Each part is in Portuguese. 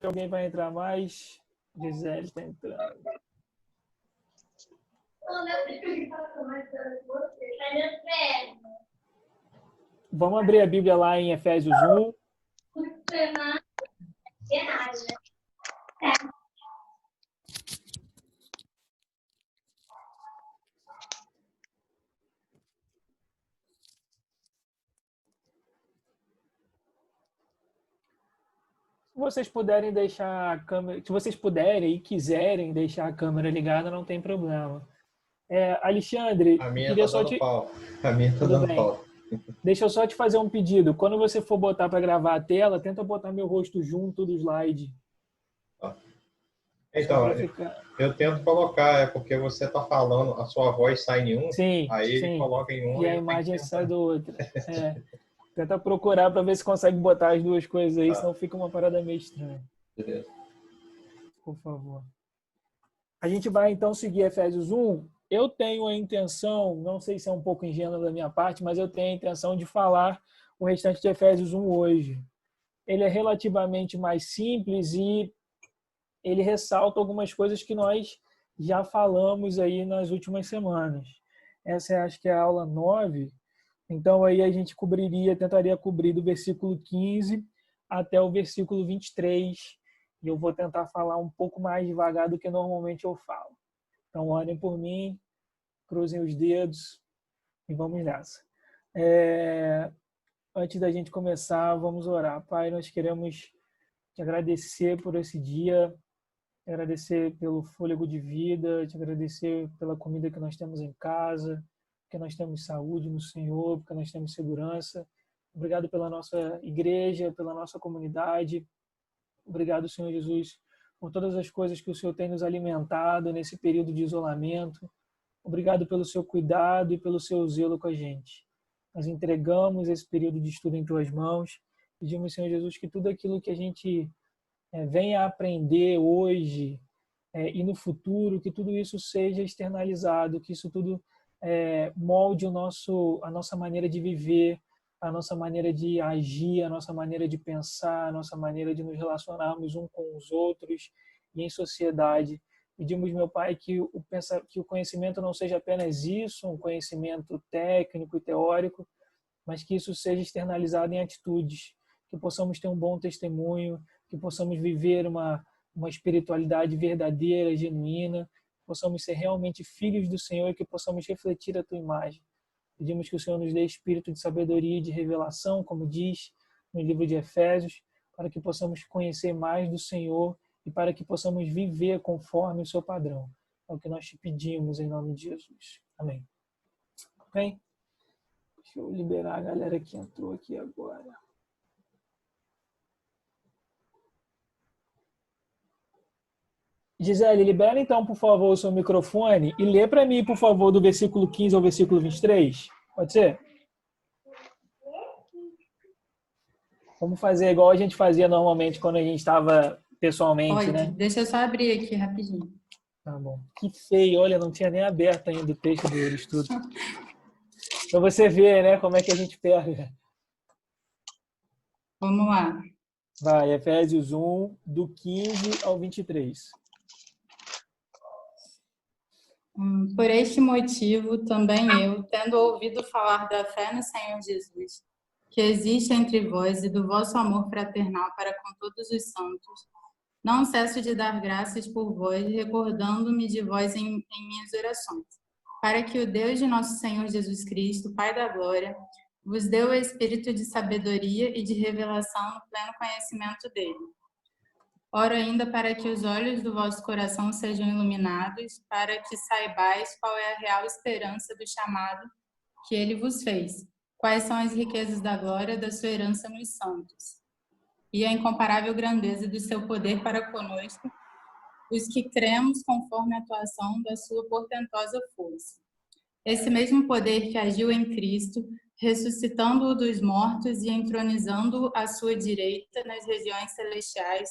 alguém vai entrar mais. Gisele está entrando. Vamos abrir a Bíblia lá em Efésios 1. Se vocês puderem deixar a câmera, se vocês puderem e quiserem deixar a câmera ligada, não tem problema. Alexandre, A minha queria tá só dando te... pau. A minha tá Tudo dando bem. pau. Deixa eu só te fazer um pedido. Quando você for botar para gravar a tela, tenta botar meu rosto junto do slide. Então, Ficar... eu tento colocar, é porque você tá falando, a sua voz sai em um, Sim, aí ele sim. coloca em um E e a eu tenho que imagem sai tentar. do outro. Tenta procurar para ver se consegue botar as duas coisas aí, Tá. senão fica uma parada meio estranha. Beleza. Por favor. A gente vai então seguir Efésios 1. Eu tenho a intenção, não sei se é um pouco ingênuo da minha parte, mas eu tenho a intenção de falar o restante de Efésios 1 hoje. Ele é relativamente mais simples e ele ressalta algumas coisas que nós já falamos aí nas últimas semanas. Essa acho que é a aula 9. Então aí a gente tentaria cobrir do versículo 15 até o versículo 23. E eu vou tentar falar um pouco mais devagar do que normalmente eu falo. Então orem por mim, cruzem os dedos e vamos nessa. Antes da gente começar, vamos orar. Pai, nós queremos te agradecer por esse dia, te agradecer pelo fôlego de vida, te agradecer pela comida que nós temos em casa, porque nós temos saúde no Senhor, porque nós temos segurança. Obrigado pela nossa igreja, pela nossa comunidade. Obrigado, Senhor Jesus, por todas as coisas que o Senhor tem nos alimentado nesse período de isolamento. Obrigado pelo seu cuidado e pelo seu zelo com a gente. Nós entregamos esse período de estudo em tuas mãos. Pedimos, Senhor Jesus, que tudo aquilo que a gente venha a aprender hoje e no futuro, que tudo isso seja externalizado, que isso tudo molde a nossa maneira de viver, a nossa maneira de agir, a nossa maneira de pensar, a nossa maneira de nos relacionarmos uns com os outros e em sociedade. Pedimos, meu Pai, que o conhecimento não seja apenas isso, um conhecimento técnico e teórico, mas que isso seja externalizado em atitudes, que possamos ter um bom testemunho, que possamos viver uma espiritualidade verdadeira, genuína, que possamos ser realmente filhos do Senhor e que possamos refletir a Tua imagem. Pedimos que o Senhor nos dê espírito de sabedoria e de revelação, como diz no livro de Efésios, para que possamos conhecer mais do Senhor e para que possamos viver conforme o seu padrão. É o que nós te pedimos em nome de Jesus. Amém. Ok? Deixa eu liberar a galera que entrou aqui agora. Gisele, libera então, por favor, o seu microfone e lê para mim, por favor, do versículo 15 ao versículo 23. Pode ser? Vamos fazer igual a gente fazia normalmente quando a gente estava pessoalmente, Pode. né? Deixa eu só abrir aqui rapidinho. Tá bom. Que feio, olha, não tinha nem aberto ainda o texto do estudo. Para você ver, né, como é que a gente pega. Vamos lá. Vai, Efésios 1, do 15 ao 23. Por este motivo, também eu, tendo ouvido falar da fé no Senhor Jesus, que existe entre vós e do vosso amor fraternal para com todos os santos, não cesso de dar graças por vós, recordando-me de vós em minhas orações, para que o Deus de nosso Senhor Jesus Cristo, Pai da glória, vos dê o espírito de sabedoria e de revelação no pleno conhecimento dele. Oro ainda para que os olhos do vosso coração sejam iluminados, para que saibais qual é a real esperança do chamado que ele vos fez, quais são as riquezas da glória da sua herança nos santos, e a incomparável grandeza do seu poder para conosco, os que cremos conforme a atuação da sua portentosa força. Esse mesmo poder que agiu em Cristo, ressuscitando-o dos mortos e entronizando-o à sua direita nas regiões celestiais,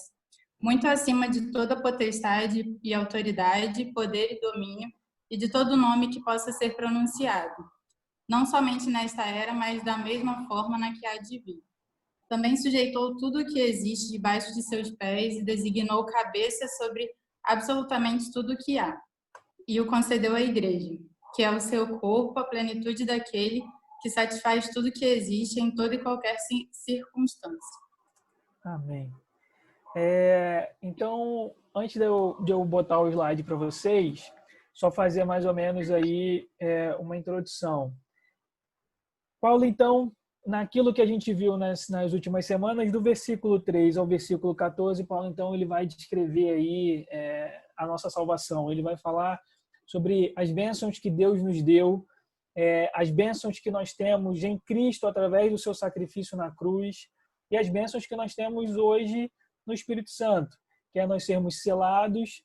muito acima de toda potestade e autoridade, poder e domínio, e de todo nome que possa ser pronunciado, não somente nesta era, mas da mesma forma na que há de vir. também sujeitou tudo o que existe debaixo de seus pés e designou cabeça sobre absolutamente tudo o que há. E o concedeu à igreja, que é o seu corpo, a plenitude daquele que satisfaz tudo que existe em toda e qualquer circunstância. Amém. Então, antes de eu botar o slide para vocês, só fazer mais ou menos aí uma introdução. Paulo, então, naquilo que a gente viu nas últimas semanas, do versículo 3 ao versículo 14, Paulo, então, ele vai descrever aí a nossa salvação. Ele vai falar sobre as bênçãos que Deus nos deu, as bênçãos que nós temos em Cristo através do seu sacrifício na cruz e as bênçãos que nós temos hoje no Espírito Santo, que é nós sermos selados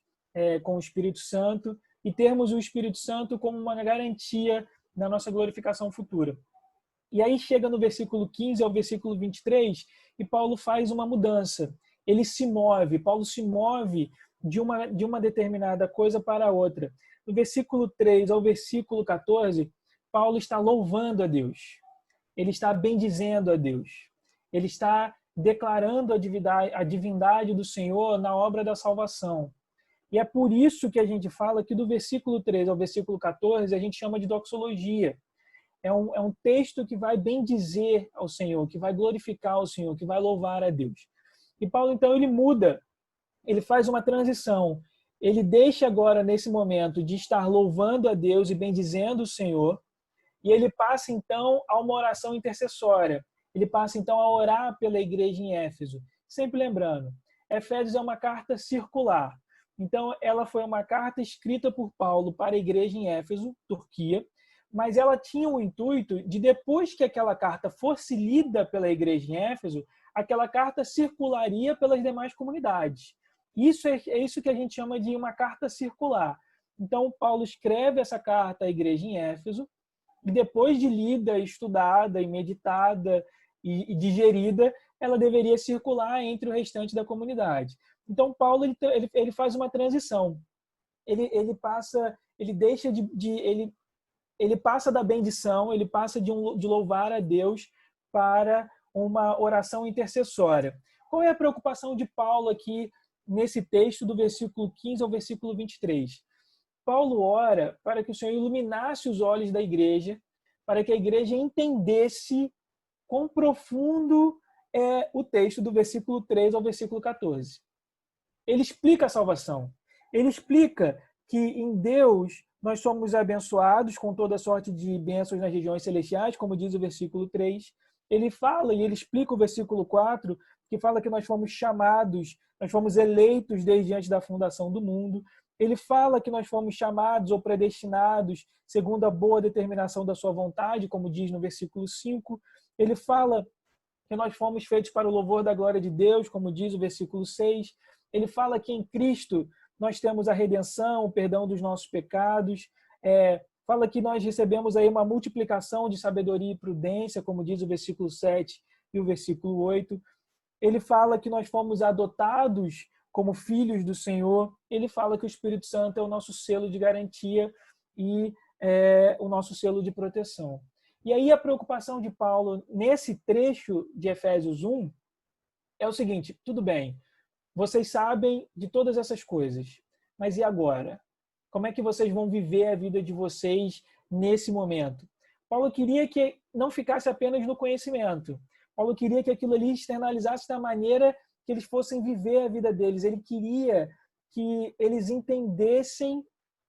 com o Espírito Santo e termos o Espírito Santo como uma garantia na nossa glorificação futura. E aí chega no versículo 15 ao versículo 23 e Paulo faz uma mudança. Paulo se move de uma determinada coisa para outra. No versículo 3 ao versículo 14, Paulo está louvando a Deus. Ele está bendizendo a Deus. Ele está declarando a divindade do Senhor na obra da salvação. E é por isso que a gente fala que do versículo 3 ao versículo 14 a gente chama de doxologia. É um texto que vai bendizer ao Senhor, que vai glorificar ao Senhor, que vai louvar a Deus. E Paulo, então, ele muda, ele faz uma transição. Ele deixa agora, nesse momento, de estar louvando a Deus e bendizendo o Senhor, e ele passa, então, a uma oração intercessória. Ele passa, então, a orar pela igreja em Éfeso. Sempre lembrando, Efésios é uma carta circular. Então, ela foi uma carta escrita por Paulo para a igreja em Éfeso, Turquia, mas ela tinha o intuito de, depois que aquela carta fosse lida pela igreja em Éfeso, aquela carta circularia pelas demais comunidades. Isso é isso que a gente chama de uma carta circular. Então, Paulo escreve essa carta à igreja em Éfeso, e depois de lida, estudada e meditada e digerida, ela deveria circular entre o restante da comunidade. Então, Paulo ele faz uma transição. Ele passa da bendição, ele passa de louvar a Deus para uma oração intercessória. Qual é a preocupação de Paulo aqui nesse texto do versículo 15 ao versículo 23? Paulo ora para que o Senhor iluminasse os olhos da igreja, para que a igreja entendesse quão profundo é o texto do versículo 3 ao versículo 14. Ele explica a salvação. Ele explica que em Deus nós somos abençoados com toda sorte de bênçãos nas regiões celestiais, como diz o versículo 3. Ele fala e ele explica o versículo 4, que fala que nós fomos chamados, nós fomos eleitos desde antes da fundação do mundo. Ele fala que nós fomos chamados ou predestinados segundo a boa determinação da sua vontade, como diz no versículo 5. Ele fala que nós fomos feitos para o louvor da glória de Deus, como diz o versículo 6. Ele fala que em Cristo nós temos a redenção, o perdão dos nossos pecados. Fala que nós recebemos aí uma multiplicação de sabedoria e prudência, como diz o versículo 7 e o versículo 8. Ele fala que nós fomos adotados como filhos do Senhor. Ele fala que o Espírito Santo é o nosso selo de garantia e o nosso selo de proteção. E aí a preocupação de Paulo nesse trecho de Efésios 1 é o seguinte: tudo bem, vocês sabem de todas essas coisas, mas e agora? Como é que vocês vão viver a vida de vocês nesse momento? Paulo queria que não ficasse apenas no conhecimento. Paulo queria que aquilo ali externalizasse da maneira que eles fossem viver a vida deles. Ele queria que eles entendessem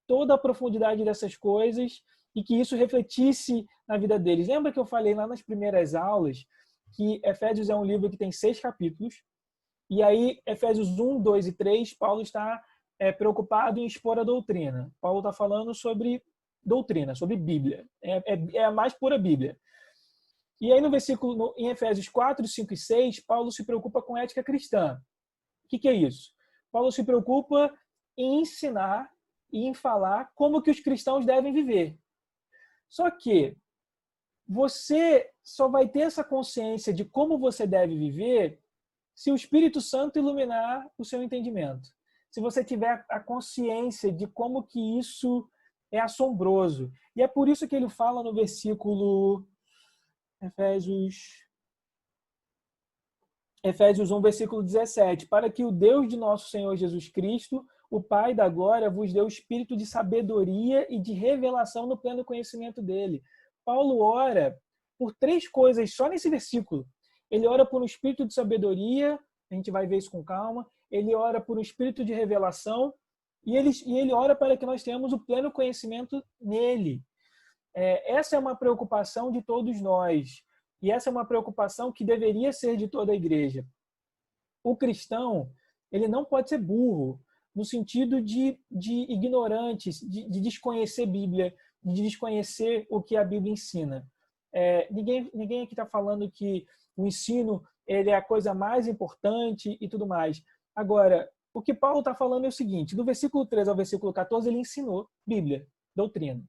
toda a profundidade dessas coisas e que isso refletisse na vida deles. Lembra que eu falei lá nas primeiras aulas que Efésios é um livro que tem 6 capítulos, e aí Efésios 1, 2 e 3, Paulo está preocupado em expor a doutrina. Paulo está falando sobre doutrina, sobre Bíblia. É a mais pura Bíblia. E aí em Efésios 4, 5 e 6, Paulo se preocupa com ética cristã. O que é isso? Paulo se preocupa em ensinar e em falar como que os cristãos devem viver. Só que você só vai ter essa consciência de como você deve viver se o Espírito Santo iluminar o seu entendimento. Se você tiver a consciência de como que isso é assombroso. E é por isso que ele fala no versículo Efésios Efésios 1, versículo 17. Para que o Deus de nosso Senhor Jesus Cristo, o Pai da glória, vos dê o espírito de sabedoria e de revelação no pleno conhecimento dele. Paulo ora por 3 coisas só nesse versículo. Ele ora por um espírito de sabedoria, a gente vai ver isso com calma. Ele ora por um espírito de revelação e ele ora para que nós tenhamos o pleno conhecimento nele. Essa é uma preocupação de todos nós. E essa é uma preocupação que deveria ser de toda a igreja. O cristão, ele não pode ser burro, no sentido de ignorante, de desconhecer Bíblia, de desconhecer o que a Bíblia ensina. Ninguém aqui está falando que o ensino ele é a coisa mais importante e tudo mais. Agora, o que Paulo está falando é o seguinte, do versículo 13 ao versículo 14, ele ensinou Bíblia, doutrina.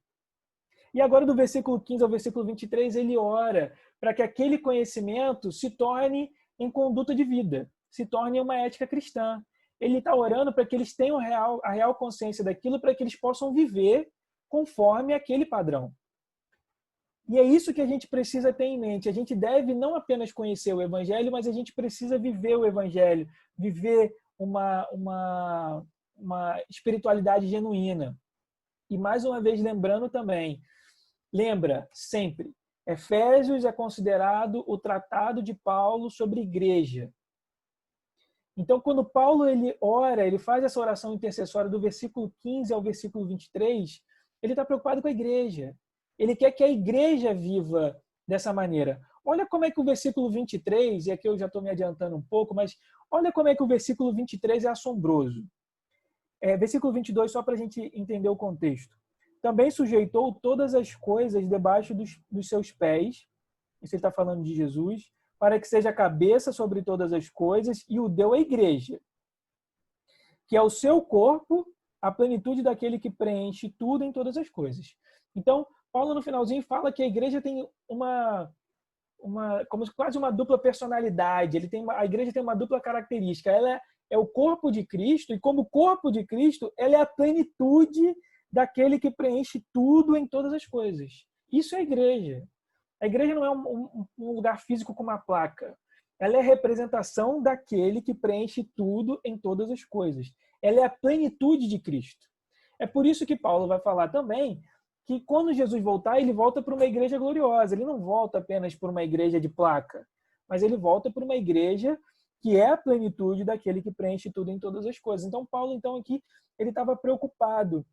E agora, do versículo 15 ao versículo 23, ele ora para que aquele conhecimento se torne em conduta de vida, se torne uma ética cristã. Ele está orando para que eles tenham a real consciência daquilo, para que eles possam viver conforme aquele padrão. E é isso que a gente precisa ter em mente. A gente deve não apenas conhecer o Evangelho, mas a gente precisa viver o Evangelho, viver uma espiritualidade genuína. E mais uma vez lembrando também, lembra sempre, Efésios é considerado o tratado de Paulo sobre igreja. Então, quando Paulo ele ora, ele faz essa oração intercessória do versículo 15 ao versículo 23, ele está preocupado com a igreja. Ele quer que a igreja viva dessa maneira. Olha como é que o versículo 23, e aqui eu já estou me adiantando um pouco, mas olha como é que o versículo 23 é assombroso. Versículo 22, só para a gente entender o contexto. Também sujeitou todas as coisas debaixo dos seus pés, isso ele está falando de Jesus, para que seja a cabeça sobre todas as coisas, e o deu à igreja, que é o seu corpo, a plenitude daquele que preenche tudo em todas as coisas. Então, Paulo no finalzinho fala que a igreja tem quase uma dupla personalidade, a igreja tem uma dupla característica, ela é o corpo de Cristo, e como corpo de Cristo, ela é a plenitude daquele que preenche tudo em todas as coisas. Isso é a igreja. A igreja não é um lugar físico com uma placa. Ela é a representação daquele que preenche tudo em todas as coisas. Ela é a plenitude de Cristo. É por isso que Paulo vai falar também que quando Jesus voltar, ele volta para uma igreja gloriosa. Ele não volta apenas para uma igreja de placa, mas ele volta para uma igreja que é a plenitude daquele que preenche tudo em todas as coisas. Então, Paulo, aqui, ele estava preocupado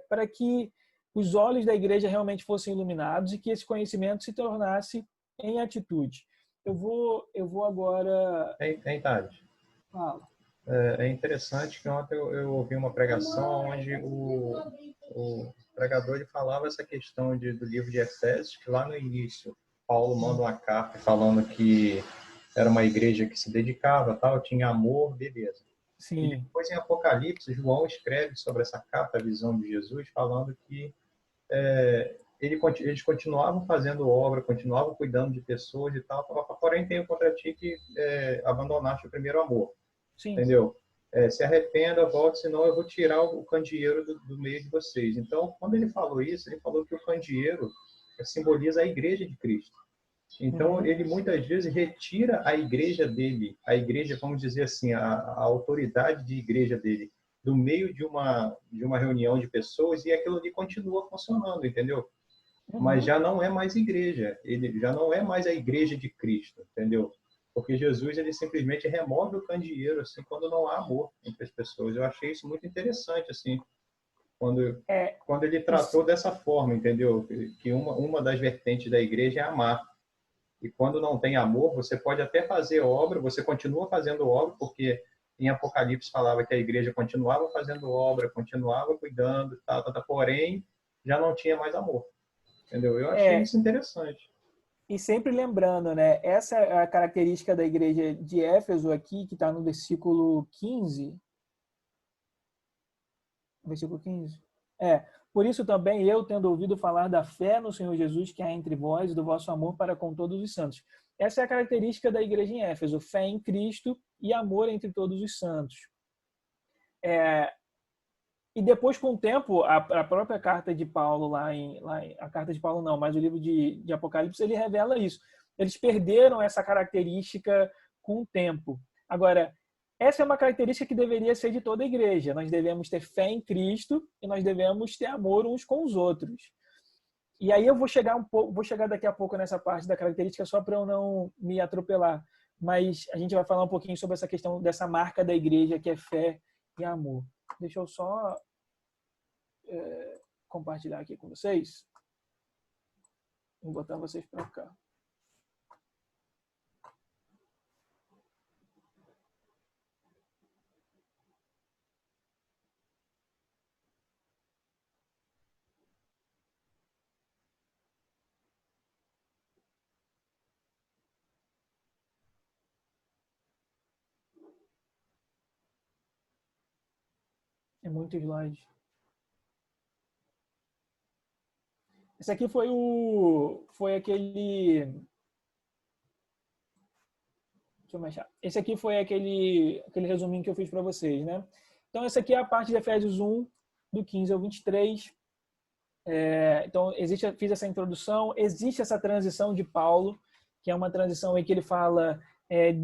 para que os olhos da igreja realmente fossem iluminados e que esse conhecimento se tornasse em atitude. Eu vou agora... Tade. Fala. É interessante que ontem eu ouvi uma pregação onde o pregador ele falava essa questão do livro de Efésios, que lá no início Paulo manda uma carta falando que era uma igreja que se dedicava, tal, tinha amor, beleza. Sim. E depois, em Apocalipse, João escreve sobre essa carta, a visão de Jesus, falando que eles continuavam fazendo obra, continuavam cuidando de pessoas e tal, porém tenho contra ti que abandonaste o primeiro amor. Sim. Entendeu? Se arrependa, volte, senão eu vou tirar o candeeiro do meio de vocês. Então, quando ele falou isso, ele falou que o candeeiro simboliza a igreja de Cristo. Então, ele muitas vezes retira a igreja dele, a igreja, vamos dizer assim, a autoridade de igreja dele, do meio de uma reunião de pessoas, e aquilo ali continua funcionando, entendeu? Mas já não é mais igreja, ele já não é mais a igreja de Cristo, entendeu? Porque Jesus, ele simplesmente remove o candeeiro, assim, quando não há amor entre as pessoas. Eu achei isso muito interessante, assim, quando ele tratou dessa forma, entendeu? Que uma das vertentes da igreja é amar. E quando não tem amor, você pode até fazer obra, você continua fazendo obra, porque em Apocalipse falava que a igreja continuava fazendo obra, continuava cuidando, porém, já não tinha mais amor. Entendeu? Eu achei isso interessante. E sempre lembrando, né? Essa é a característica da igreja de Éfeso aqui, que está no versículo 15. Versículo 15? Por isso também eu, tendo ouvido falar da fé no Senhor Jesus que há entre vós e do vosso amor para com todos os santos. Essa é a característica da igreja em Éfeso, fé em Cristo e amor entre todos os santos. E depois, com o tempo, a própria carta de Paulo, a carta de Paulo não, mas o livro de Apocalipse, ele revela isso. Eles perderam essa característica com o tempo. Agora, essa é uma característica que deveria ser de toda a igreja. Nós devemos ter fé em Cristo e nós devemos ter amor uns com os outros. E aí eu vou chegar daqui a pouco nessa parte da característica só para eu não me atropelar. Mas a gente vai falar um pouquinho sobre essa questão dessa marca da igreja que é fé e amor. Deixa eu só compartilhar aqui com vocês. Vou botar vocês para cá. É muito slide. Esse aqui foi aquele... Deixa eu mexer. Esse aqui foi aquele resuminho que eu fiz para vocês, né? Então, essa aqui é a parte de Efésios 1, do 15 ao 23. Então, fiz essa introdução. Existe essa transição de Paulo, que é uma transição em que ele fala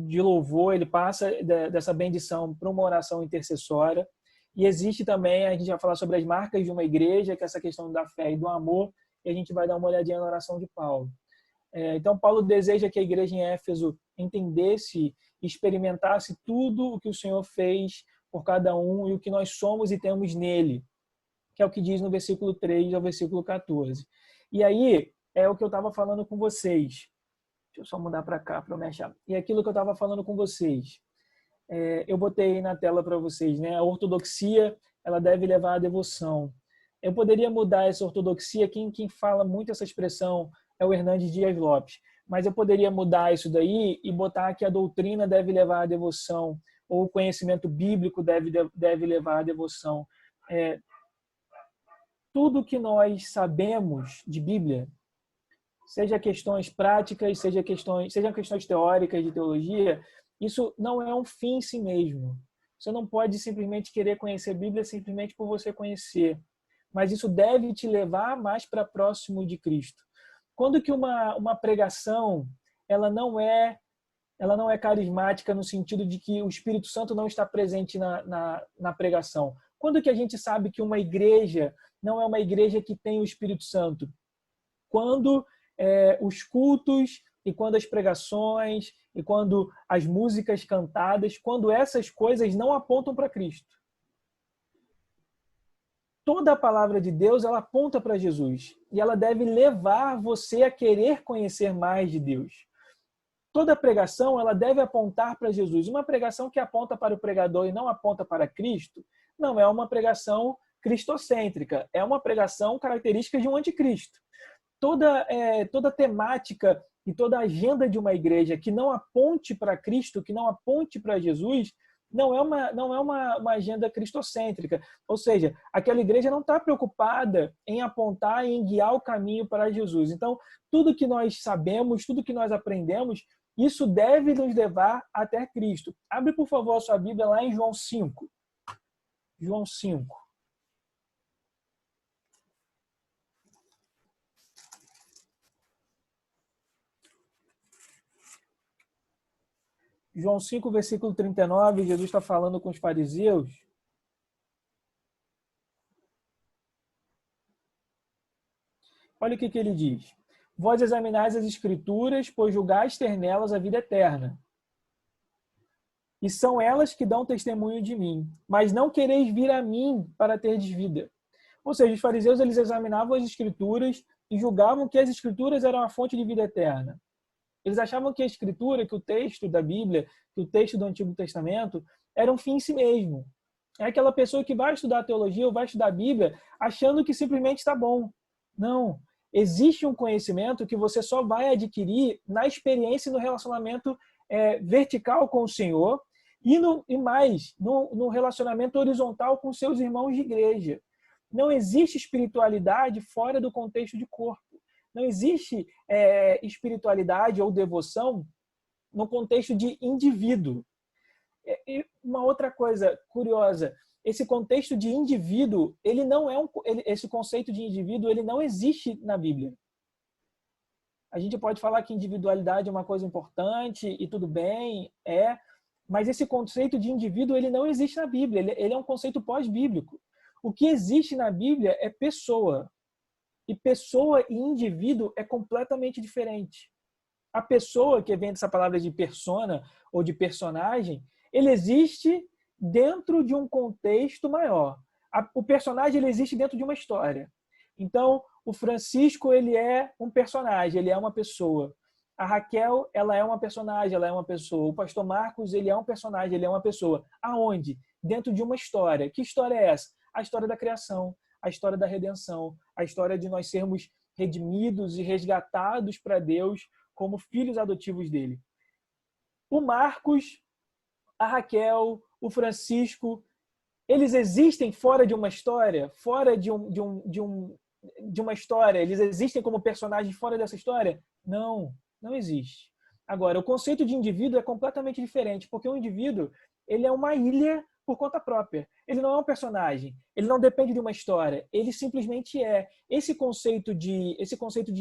de louvor, ele passa dessa bendição para uma oração intercessória. E existe também, a gente vai falar sobre as marcas de uma igreja, que é essa questão da fé e do amor, e a gente vai dar uma olhadinha na oração de Paulo. Então, Paulo deseja que a igreja em Éfeso entendesse e experimentasse tudo o que o Senhor fez por cada um e o que nós somos e temos nele, que é o que diz no versículo 3 ao versículo 14. E aí, é o que eu estava falando com vocês. Deixa eu só mudar para cá para eu me achar. E aquilo que eu estava falando com vocês. Eu botei na tela para vocês, né? A ortodoxia, ela deve levar à devoção. Eu poderia mudar essa ortodoxia, quem fala muito essa expressão é o Hernandes Dias Lopes, mas eu poderia mudar isso daí e botar que a doutrina deve levar à devoção, ou o conhecimento bíblico deve levar à devoção. Tudo que nós sabemos de Bíblia, seja questões práticas, seja questões teóricas de teologia, isso não é um fim em si mesmo. Você não pode simplesmente querer conhecer a Bíblia simplesmente por você conhecer. Mas isso deve te levar mais para próximo de Cristo. Quando que uma pregação ela não é carismática no sentido de que o Espírito Santo não está presente na pregação? Quando que a gente sabe que uma igreja não é uma igreja que tem o Espírito Santo? Quando os cultos e quando as pregações e quando as músicas cantadas, quando essas coisas não apontam para Cristo. Toda a palavra de Deus, ela aponta para Jesus. E ela deve levar você a querer conhecer mais de Deus. Toda pregação, ela deve apontar para Jesus. Uma pregação que aponta para o pregador e não aponta para Cristo, não é uma pregação cristocêntrica. É uma pregação característica de um anticristo. Toda temática e toda agenda de uma igreja que não aponte para Cristo, que não aponte para Jesus, não é uma agenda cristocêntrica. Ou seja, aquela igreja não está preocupada em apontar e em guiar o caminho para Jesus. Então, tudo que nós sabemos, tudo que nós aprendemos, isso deve nos levar até Cristo. Abre, por favor, a sua Bíblia lá em João 5. João 5. João 5, versículo 39, Jesus está falando com os fariseus. Olha o que ele diz. Vós examinais as Escrituras, pois julgais ter nelas a vida eterna. E são elas que dão testemunho de mim. Mas não quereis vir a mim para terdes vida. Ou seja, os fariseus eles examinavam as Escrituras e julgavam que as Escrituras eram a fonte de vida eterna. Eles achavam que a Escritura, que o texto da Bíblia, que o texto do Antigo Testamento, era um fim em si mesmo. É aquela pessoa que vai estudar teologia ou vai estudar a Bíblia achando que simplesmente está bom. Não. Existe um conhecimento que você só vai adquirir na experiência e no relacionamento vertical com o Senhor e mais, no relacionamento horizontal com seus irmãos de igreja. Não existe espiritualidade fora do contexto de corpo. Não existe espiritualidade ou devoção no contexto de indivíduo. E uma outra coisa curiosa, esse contexto de indivíduo, esse conceito de indivíduo, ele não existe na Bíblia. A gente pode falar que individualidade é uma coisa importante e tudo bem, mas esse conceito de indivíduo ele não existe na Bíblia, ele é um conceito pós-bíblico. O que existe na Bíblia é pessoa. E pessoa e indivíduo é completamente diferente. A pessoa, que vem dessa palavra de persona ou de personagem, ele existe dentro de um contexto maior. O personagem ele existe dentro de uma história. Então, o Francisco ele é um personagem, ele é uma pessoa. A Raquel, ela é uma personagem, ela é uma pessoa. O pastor Marcos, ele é um personagem, ele é uma pessoa. Aonde? Dentro de uma história. Que história é essa? A história da criação, a história da redenção, a história de nós sermos redimidos e resgatados para Deus como filhos adotivos dele. O Marcos, a Raquel, o Francisco, eles existem fora de uma história? Fora de uma história? Eles existem como personagens fora dessa história? Não, não existe. Agora, o conceito de indivíduo é completamente diferente, porque o indivíduo ele é uma ilha por conta própria. Ele não é um personagem, ele não depende de uma história, ele simplesmente é. Esse conceito de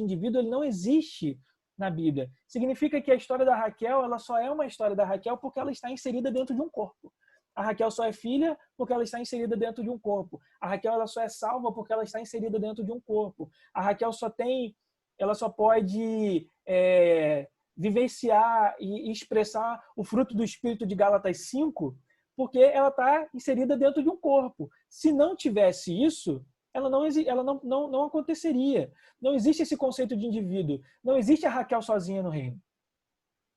indivíduo ele não existe na Bíblia. Significa que a história da Raquel ela só é uma história da Raquel porque ela está inserida dentro de um corpo. A Raquel só é filha porque ela está inserida dentro de um corpo. A Raquel ela só é salva porque ela está inserida dentro de um corpo. A Raquel ela só pode vivenciar e expressar o fruto do Espírito de Gálatas 5 porque ela está inserida dentro de um corpo. Se não tivesse isso, ela não aconteceria. Não existe esse conceito de indivíduo. Não existe a Raquel sozinha no reino.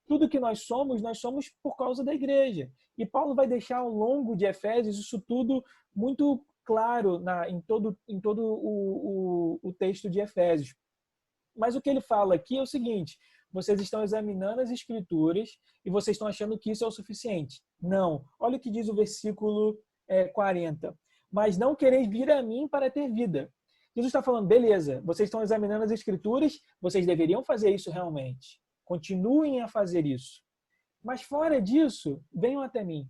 Tudo que nós somos por causa da igreja. E Paulo vai deixar ao longo de Efésios isso tudo muito claro em todo o texto de Efésios. Mas o que ele fala aqui é o seguinte: vocês estão examinando as Escrituras e vocês estão achando que isso é o suficiente. Não. Olha o que diz o versículo 40. Mas não quereis vir a mim para ter vida. Jesus está falando, beleza, vocês estão examinando as Escrituras, vocês deveriam fazer isso realmente. Continuem a fazer isso. Mas fora disso, venham até mim.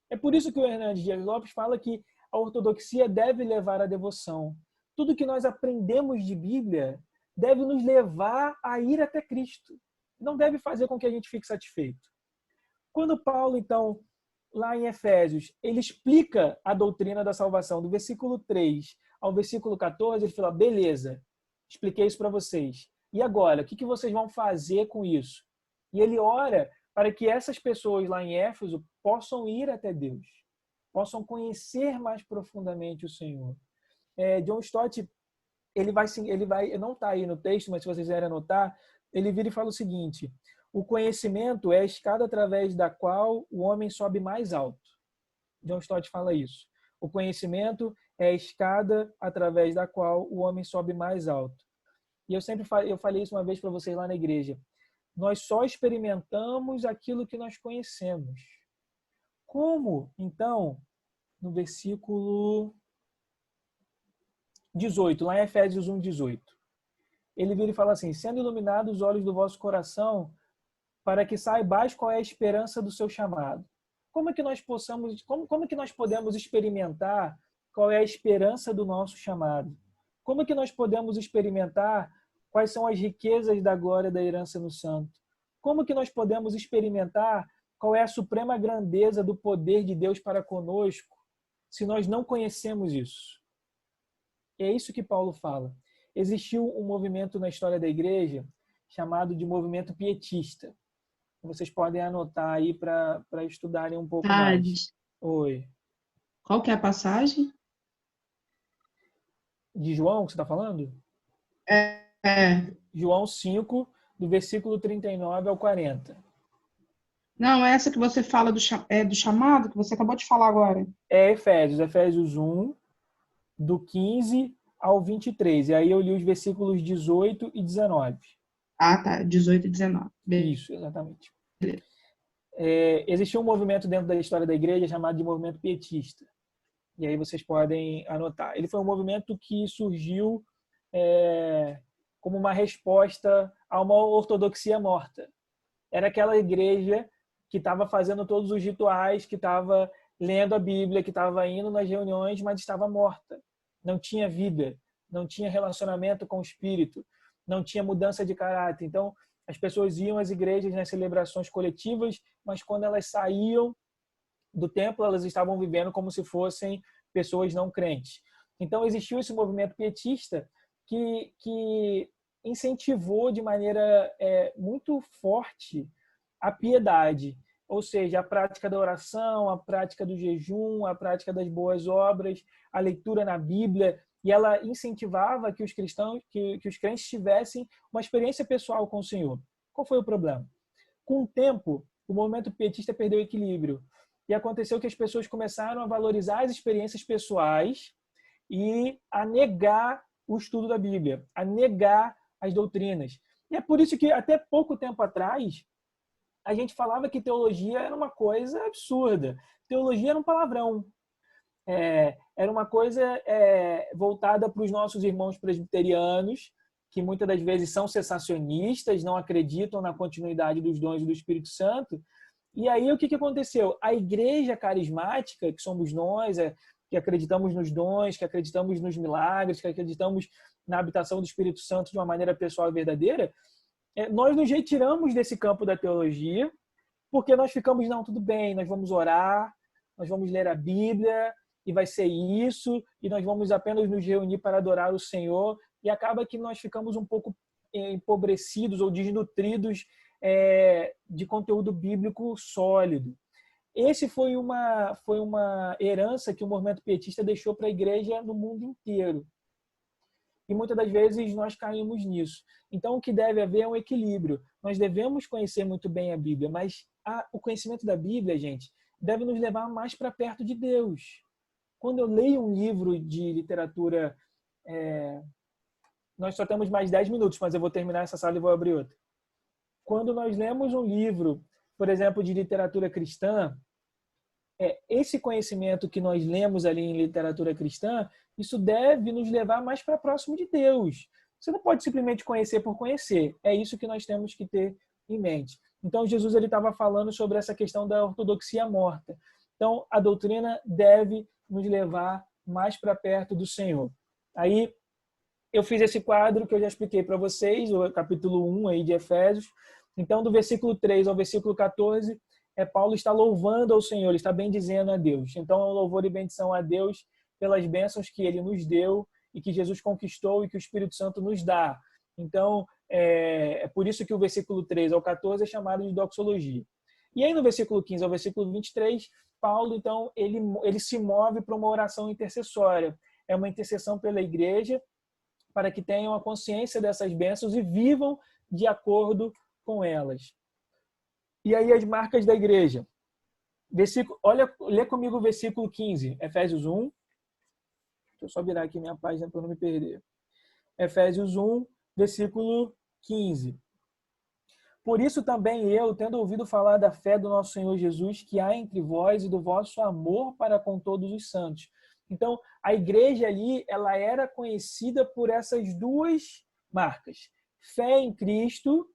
É por isso que o Hernandes Dias Lopes fala que a ortodoxia deve levar à devoção. Tudo que nós aprendemos de Bíblia deve nos levar a ir até Cristo. Não deve fazer com que a gente fique satisfeito. Quando Paulo, então, lá em Efésios, ele explica a doutrina da salvação, do versículo 3 ao versículo 14, ele fala, beleza, expliquei isso para vocês. E agora, o que vocês vão fazer com isso? E ele ora para que essas pessoas lá em Éfeso possam ir até Deus, possam conhecer mais profundamente o Senhor. John Stott, ele vai, não está aí no texto, mas se vocês quiserem anotar, ele vira e fala o seguinte: o conhecimento é a escada através da qual o homem sobe mais alto. John Stott fala isso. O conhecimento é a escada através da qual o homem sobe mais alto. E eu falei isso uma vez para vocês lá na igreja. Nós só experimentamos aquilo que nós conhecemos. Como, então, no versículo 18, lá em Efésios 1:18, ele vira e fala assim: sendo iluminados os olhos do vosso coração, para que saibais qual é a esperança do seu chamado. Como é que nós podemos experimentar qual é a esperança do nosso chamado? Como é que nós podemos experimentar quais são as riquezas da glória da herança no santo? Como que nós podemos experimentar qual é a suprema grandeza do poder de Deus para conosco, se nós não conhecemos isso? É isso que Paulo fala. Existiu um movimento na história da igreja chamado de movimento pietista. Vocês podem anotar aí para estudarem um pouco mais. Oi. Qual que é a passagem? De João, que você está falando? João 5, do versículo 39 ao 40. Não, essa que você fala do chamado, que você acabou de falar agora. É Efésios 1, do 15 ao 23. E aí eu li os versículos 18 e 19. Ah, tá. 18 e 19. Beleza. Isso, exatamente. Existiu um movimento dentro da história da igreja chamado de movimento pietista. E aí vocês podem anotar. Ele foi um movimento que surgiu como uma resposta a uma ortodoxia morta. Era aquela igreja que estava fazendo todos os rituais, que estava lendo a Bíblia, que estava indo nas reuniões, mas estava morta. Não tinha vida, não tinha relacionamento com o Espírito. não tinha mudança de caráter. Então, as pessoas iam às igrejas nas celebrações coletivas, mas quando elas saíam do templo, elas estavam vivendo como se fossem pessoas não crentes. Então, existiu esse movimento pietista que incentivou de maneira muito forte a piedade, ou seja, a prática da oração, a prática do jejum, a prática das boas obras, a leitura na Bíblia, e ela incentivava que os cristãos, que os crentes tivessem uma experiência pessoal com o Senhor. Qual foi o problema? Com o tempo, o movimento pietista perdeu o equilíbrio e aconteceu que as pessoas começaram a valorizar as experiências pessoais e a negar o estudo da Bíblia, a negar as doutrinas. E é por isso que até pouco tempo atrás a gente falava que teologia era uma coisa absurda. Teologia era um palavrão. Era uma coisa voltada para os nossos irmãos presbiterianos, que muitas das vezes são cessacionistas, não acreditam na continuidade dos dons do Espírito Santo. E aí o que aconteceu? A igreja carismática, que somos nós, que acreditamos nos dons, que acreditamos nos milagres, que acreditamos na habitação do Espírito Santo de uma maneira pessoal e verdadeira, nós nos retiramos desse campo da teologia, porque nós ficamos, não, tudo bem, nós vamos orar, nós vamos ler a Bíblia, e vai ser isso, e nós vamos apenas nos reunir para adorar o Senhor, e acaba que nós ficamos um pouco empobrecidos ou desnutridos de conteúdo bíblico sólido. Esse foi uma herança que o movimento pietista deixou para a igreja no mundo inteiro. E muitas das vezes nós caímos nisso. Então, o que deve haver é um equilíbrio. Nós devemos conhecer muito bem a Bíblia, mas o conhecimento da Bíblia, gente, deve nos levar mais para perto de Deus. Quando eu leio um livro de literatura, nós só temos mais 10 minutos, mas eu vou terminar essa sala e vou abrir outra. Quando nós lemos um livro, por exemplo, de literatura cristã, esse conhecimento que nós lemos ali em literatura cristã, isso deve nos levar mais para próximo de Deus. Você não pode simplesmente conhecer por conhecer. É isso que nós temos que ter em mente. Então, Jesus estava falando sobre essa questão da ortodoxia morta. Então, a doutrina deve nos levar mais para perto do Senhor. Aí, eu fiz esse quadro que eu já expliquei para vocês, o capítulo 1 aí de Efésios. Então, do versículo 3 ao versículo 14, Paulo está louvando ao Senhor, ele está bendizendo a Deus. Então, é um louvor e bendição a Deus pelas bênçãos que ele nos deu e que Jesus conquistou e que o Espírito Santo nos dá. Então, é por isso que o versículo 3 ao 14 é chamado de doxologia. E aí, no versículo 15 ao versículo 23, Paulo, então, ele se move para uma oração intercessória. É uma intercessão pela igreja para que tenham a consciência dessas bênçãos e vivam de acordo com elas. E aí, as marcas da igreja. Lê comigo o versículo 15, Efésios 1. Deixa eu só virar aqui minha página para não me perder. Efésios 1, versículo 15. Por isso também eu, tendo ouvido falar da fé do nosso Senhor Jesus, que há entre vós e do vosso amor para com todos os santos. Então, a igreja ali, ela era conhecida por essas duas marcas. Fé em Cristo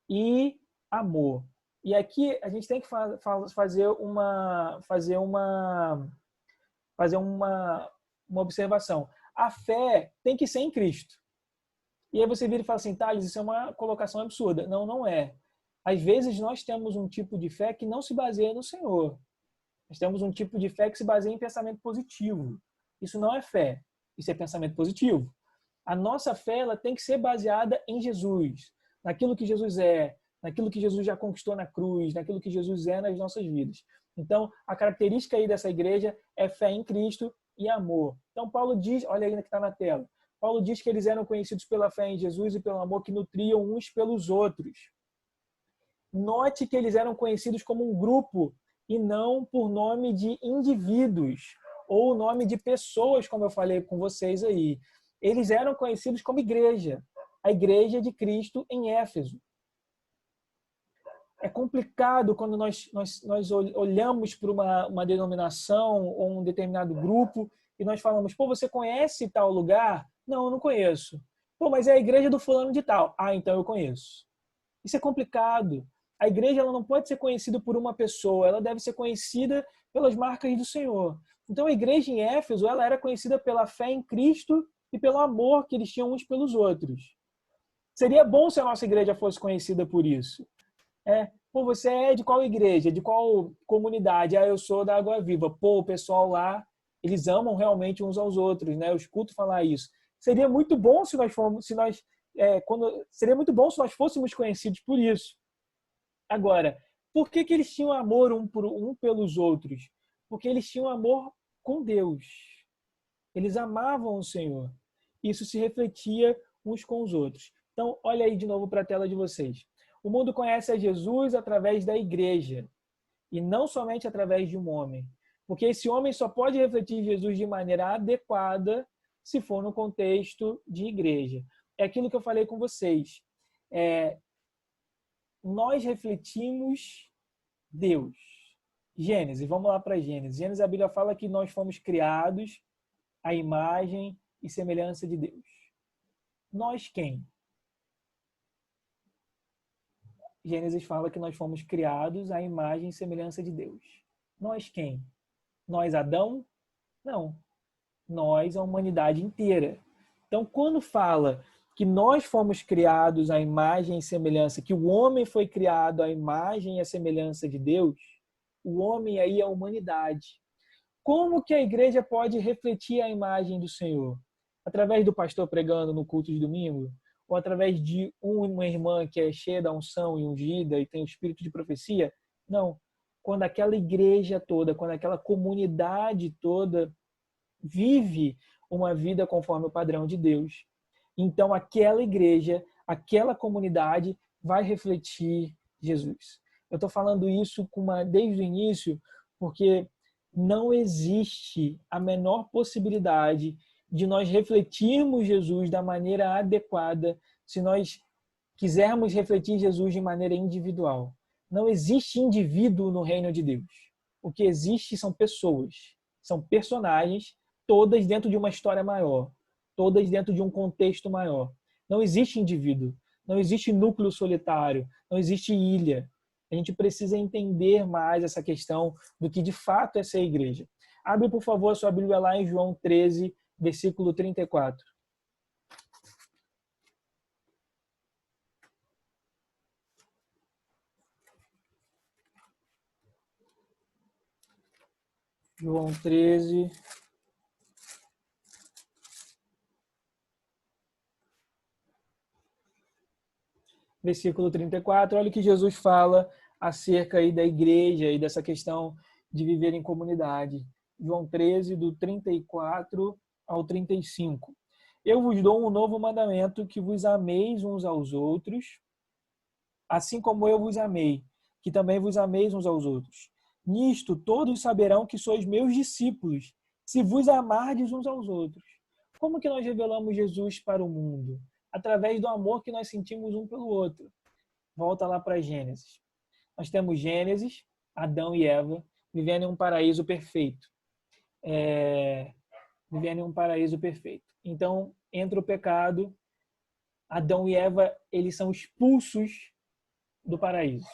e amor. E aqui a gente tem que fazer uma observação. A fé tem que ser em Cristo. E aí você vira e fala assim, Thales, isso é uma colocação absurda. Não, não é. Às vezes nós temos um tipo de fé que não se baseia no Senhor. Nós temos um tipo de fé que se baseia em pensamento positivo. Isso não é fé, isso é pensamento positivo. A nossa fé ela tem que ser baseada em Jesus, naquilo que Jesus é, naquilo que Jesus já conquistou na cruz, naquilo que Jesus é nas nossas vidas. Então, a característica aí dessa igreja é fé em Cristo e amor. Então, Paulo diz, olha aí que está na tela, Paulo diz que eles eram conhecidos pela fé em Jesus e pelo amor que nutriam uns pelos outros. Note que eles eram conhecidos como um grupo e não por nome de indivíduos ou nome de pessoas, como eu falei com vocês aí. Eles eram conhecidos como igreja, a igreja de Cristo em Éfeso. É complicado quando nós olhamos para uma denominação ou um determinado grupo e nós falamos, pô, você conhece tal lugar? Não, eu não conheço. Pô, mas é a igreja do fulano de tal. Ah, então eu conheço. Isso é complicado. A igreja ela não pode ser conhecida por uma pessoa, ela deve ser conhecida pelas marcas do Senhor. Então a igreja em Éfeso ela era conhecida pela fé em Cristo e pelo amor que eles tinham uns pelos outros. Seria bom se a nossa igreja fosse conhecida por isso. Pô, você é de qual igreja? De qual comunidade? Eu sou da Água Viva. Pô, o pessoal lá, eles amam realmente uns aos outros, né? Eu escuto falar isso. Seria muito bom se nós seria muito bom se nós fôssemos conhecidos por isso. Agora, por que eles tinham amor um pelos outros? Porque eles tinham amor com Deus. Eles amavam o Senhor. Isso se refletia uns com os outros. Então, olha aí de novo para a tela de vocês. O mundo conhece a Jesus através da igreja e não somente através de um homem. Porque esse homem só pode refletir Jesus de maneira adequada se for no contexto de igreja. É aquilo que eu falei com vocês. Nós refletimos Deus. Gênesis, vamos lá para Gênesis. Gênesis, a Bíblia fala que nós fomos criados à imagem e semelhança de Deus. Nós quem? Gênesis fala que nós fomos criados à imagem e semelhança de Deus. Nós quem? Nós Adão? Não. Nós, a humanidade inteira. Então, quando fala que nós fomos criados à imagem e semelhança, que o homem foi criado à imagem e à semelhança de Deus, o homem aí é a humanidade. Como que a igreja pode refletir a imagem do Senhor? Através do pastor pregando no culto de domingo? Ou através de uma irmã que é cheia da unção e ungida e tem o espírito de profecia? Não. Quando aquela igreja toda, quando aquela comunidade toda vive uma vida conforme o padrão de Deus, então aquela igreja, aquela comunidade vai refletir Jesus. Eu estou falando isso desde o início porque não existe a menor possibilidade de nós refletirmos Jesus da maneira adequada se nós quisermos refletir Jesus de maneira individual. Não existe indivíduo no reino de Deus. O que existe são pessoas, são personagens, todas dentro de uma história maior, todas dentro de um contexto maior. Não existe indivíduo, não existe núcleo solitário, não existe ilha. A gente precisa entender mais essa questão do que de fato é ser igreja. Abre, por favor, a sua Bíblia lá em João 13, versículo 34. João 13. Versículo 34. Olha o que Jesus fala acerca aí da igreja e dessa questão de viver em comunidade. João 13, do 34 ao 35. Eu vos dou um novo mandamento, que vos ameis uns aos outros, assim como eu vos amei, que também vos ameis uns aos outros. Nisto todos saberão que sois meus discípulos, se vos amardes uns aos outros. Como que nós revelamos Jesus para o mundo? Através do amor que nós sentimos um pelo outro. Volta lá para Gênesis. Nós temos Gênesis, Adão e Eva, vivendo em um paraíso perfeito. Vivendo em um paraíso perfeito. Então, entra o pecado, Adão e Eva, eles são expulsos do paraíso.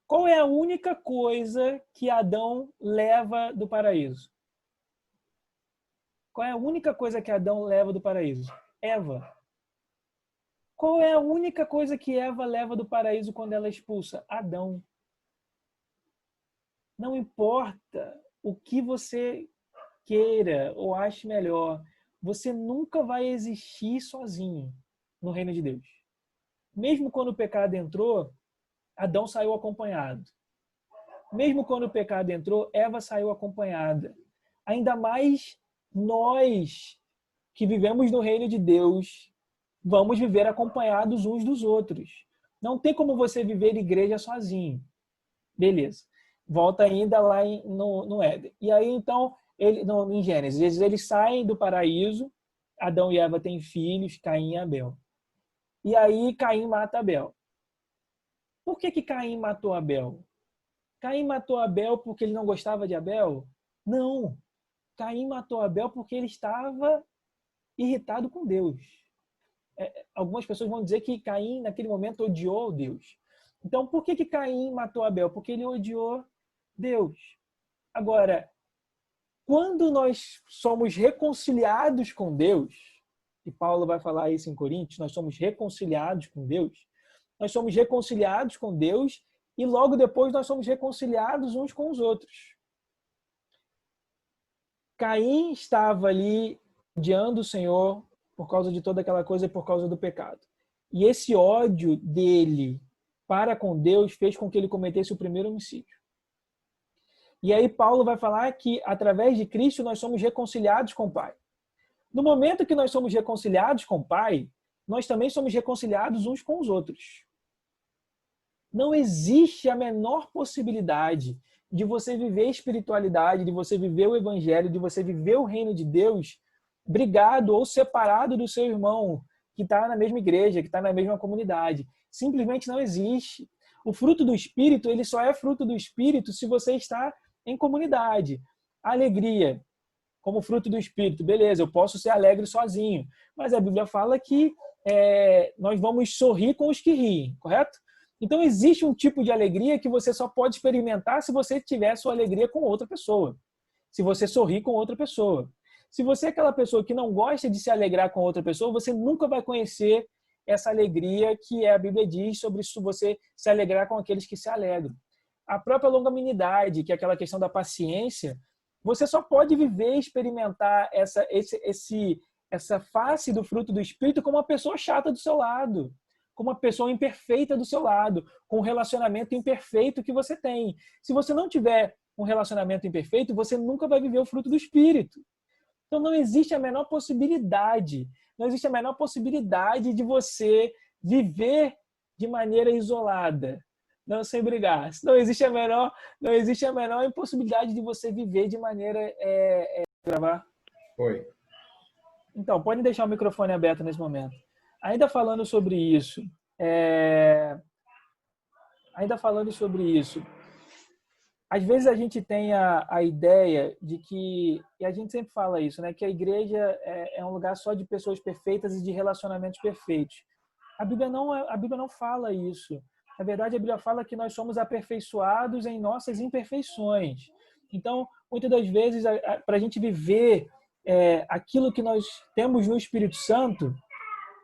Qual é a única coisa que Adão leva do paraíso? Qual é a única coisa que Adão leva do paraíso? Eva. Qual é a única coisa que Eva leva do paraíso quando ela é expulsa? Adão. Não importa o que você queira ou ache melhor, você nunca vai existir sozinho no reino de Deus. Mesmo quando o pecado entrou, Adão saiu acompanhado. Mesmo quando o pecado entrou, Eva saiu acompanhada. Ainda mais nós que vivemos no reino de Deus, vamos viver acompanhados uns dos outros. Não tem como você viver igreja sozinho. Beleza. Volta ainda lá no Éden. E aí, então, em Gênesis, eles saem do paraíso, Adão e Eva têm filhos, Caim e Abel. E aí, Caim mata Abel. Por que Caim matou Abel? Caim matou Abel porque ele não gostava de Abel? Não. Caim matou Abel porque ele estava irritado com Deus. Algumas pessoas vão dizer que Caim, naquele momento, odiou Deus. Então, por que Caim matou Abel? Porque ele odiou Deus. Agora, quando nós somos reconciliados com Deus, e Paulo vai falar isso em Coríntios, nós somos reconciliados com Deus. Nós somos reconciliados com Deus e logo depois nós somos reconciliados uns com os outros. Caim estava ali odiando o Senhor por causa de toda aquela coisa e por causa do pecado. E esse ódio dele para com Deus fez com que ele cometesse o primeiro homicídio. E aí Paulo vai falar que através de Cristo nós somos reconciliados com o Pai. No momento que nós somos reconciliados com o Pai, nós também somos reconciliados uns com os outros. Não existe a menor possibilidade de você viver a espiritualidade, de você viver o evangelho, de você viver o reino de Deus brigado ou separado do seu irmão que está na mesma igreja, que está na mesma comunidade. Simplesmente não existe. O fruto do Espírito, ele só é fruto do Espírito se você está em comunidade. A alegria, como fruto do Espírito, beleza, eu posso ser alegre sozinho, mas a Bíblia fala que nós vamos sorrir com os que riem, correto? Então existe um tipo de alegria que você só pode experimentar se você tiver sua alegria com outra pessoa, se você sorrir com outra pessoa. Se você é aquela pessoa que não gosta de se alegrar com outra pessoa, você nunca vai conhecer essa alegria que a Bíblia diz sobre você se alegrar com aqueles que se alegram. A própria longanimidade, que é aquela questão da paciência, você só pode viver e experimentar essa face do fruto do Espírito com uma pessoa chata do seu lado, com uma pessoa imperfeita do seu lado, com um relacionamento imperfeito que você tem. Se você não tiver um relacionamento imperfeito, você nunca vai viver o fruto do Espírito. Então não existe a menor possibilidade, de você viver de maneira isolada, não sem brigar. Não existe a menor impossibilidade de você viver de maneira gravar. Foi. Então, pode deixar o microfone aberto nesse momento. Ainda falando sobre isso, às vezes a gente tem a ideia de que, e a gente sempre fala isso, né, que a igreja é um lugar só de pessoas perfeitas e de relacionamentos perfeitos. A Bíblia não fala isso. Na verdade, a Bíblia fala que nós somos aperfeiçoados em nossas imperfeições. Então, muitas das vezes, para a gente viver aquilo que nós temos no Espírito Santo,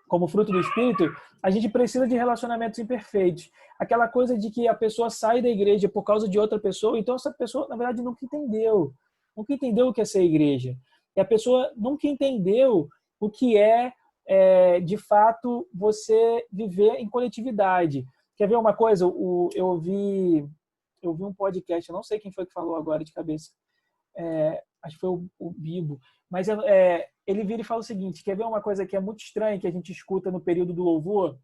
como fruto do Espírito, a gente precisa de relacionamentos imperfeitos. Aquela coisa de que a pessoa sai da igreja por causa de outra pessoa, então essa pessoa, na verdade, nunca entendeu o que é ser igreja. E a pessoa nunca entendeu o que de fato, você viver em coletividade. Quer ver uma coisa? Eu ouvi um podcast, eu não sei quem foi que falou agora de cabeça, acho que foi o Bibo, mas ele vira e fala o seguinte: quer ver uma coisa que é muito estranha que a gente escuta no período do louvor?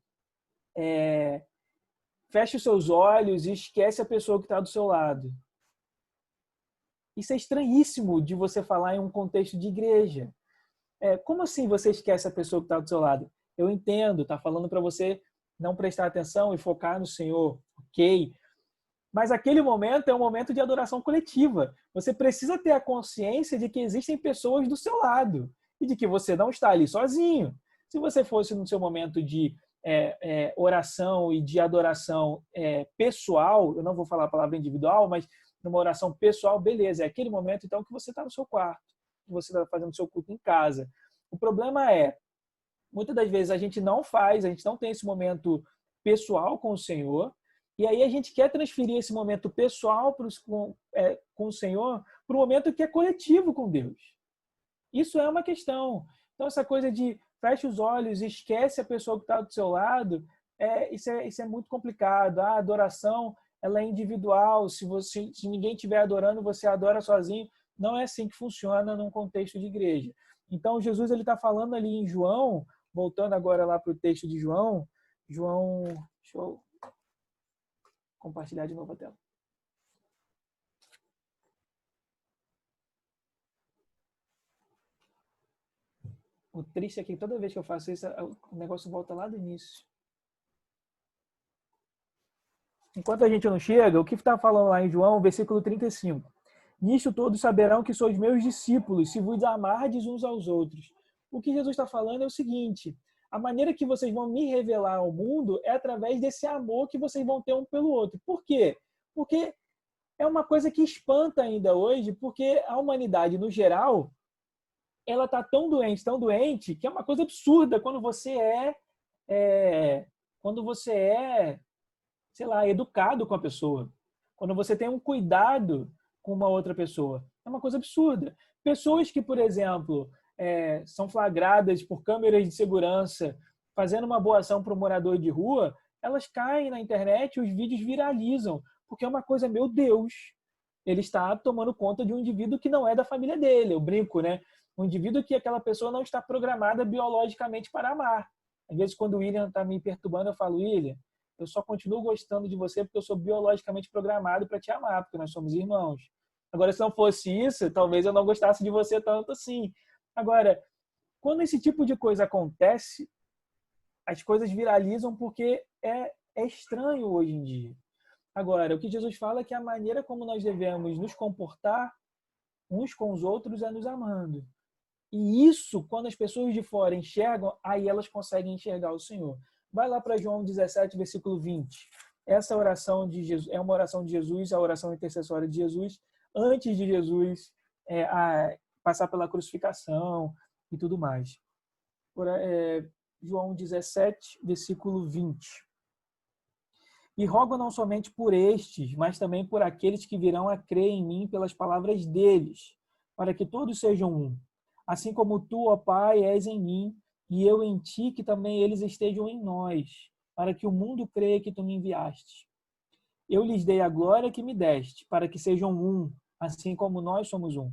Feche os seus olhos e esquece a pessoa que está do seu lado. Isso é estranhíssimo de você falar em um contexto de igreja. Como assim você esquece a pessoa que está do seu lado? Eu entendo, está falando para você não prestar atenção e focar no Senhor, ok? Mas aquele momento é um momento de adoração coletiva. Você precisa ter a consciência de que existem pessoas do seu lado e de que você não está ali sozinho. Se você fosse no seu momento de oração e de adoração pessoal, eu não vou falar a palavra individual, mas numa oração pessoal, beleza, é aquele momento então que você está no seu quarto, que você está fazendo o seu culto em casa. O problema muitas das vezes a gente não tem esse momento pessoal com o Senhor, e aí a gente quer transferir esse momento pessoal com o Senhor para um momento que é coletivo com Deus. Isso é uma questão. Então, essa coisa de fecha os olhos e esquece a pessoa que está do seu lado, isso é muito complicado. A adoração ela é individual. Se ninguém estiver adorando, você adora sozinho. Não é assim que funciona num contexto de igreja. Então, Jesus está falando ali em João, voltando agora lá para o texto de João, deixa eu compartilhar de novo a tela. O triste é que toda vez que eu faço isso, o negócio volta lá do início. Enquanto a gente não chega, o que está falando lá em João, versículo 35? Nisto todos saberão que sois meus discípulos, se vos amardes uns aos outros. O que Jesus está falando é o seguinte: a maneira que vocês vão me revelar ao mundo é através desse amor que vocês vão ter um pelo outro. Por quê? Porque é uma coisa que espanta ainda hoje, porque a humanidade, no geral, ela está tão doente, que é uma coisa absurda quando você sei lá, educado com a pessoa. Quando você tem um cuidado com uma outra pessoa. É uma coisa absurda. Pessoas que, por exemplo, são flagradas por câmeras de segurança fazendo uma boa ação para um morador de rua, elas caem na internet e os vídeos viralizam. Porque é uma coisa, meu Deus, ele está tomando conta de um indivíduo que não é da família dele. Eu brinco, né? Um indivíduo que aquela pessoa não está programada biologicamente para amar. Às vezes, quando o William está me perturbando, eu falo, William, eu só continuo gostando de você porque eu sou biologicamente programado para te amar, porque nós somos irmãos. Agora, se não fosse isso, talvez eu não gostasse de você tanto assim. Agora, quando esse tipo de coisa acontece, as coisas viralizam porque é estranho hoje em dia. Agora, o que Jesus fala é que a maneira como nós devemos nos comportar uns com os outros é nos amando. E isso, quando as pessoas de fora enxergam, aí elas conseguem enxergar o Senhor. Vai lá para João 17, versículo 20. Essa oração de Jesus é uma oração de Jesus, a oração intercessória de Jesus, antes de Jesus passar pela crucificação e tudo mais. João 17, versículo 20. E rogo não somente por estes, mas também por aqueles que virão a crer em mim pelas palavras deles, para que todos sejam um. Assim como tu, ó Pai, és em mim, e eu em ti, que também eles estejam em nós, para que o mundo creia que tu me enviaste. Eu lhes dei a glória que me deste, para que sejam um, assim como nós somos um.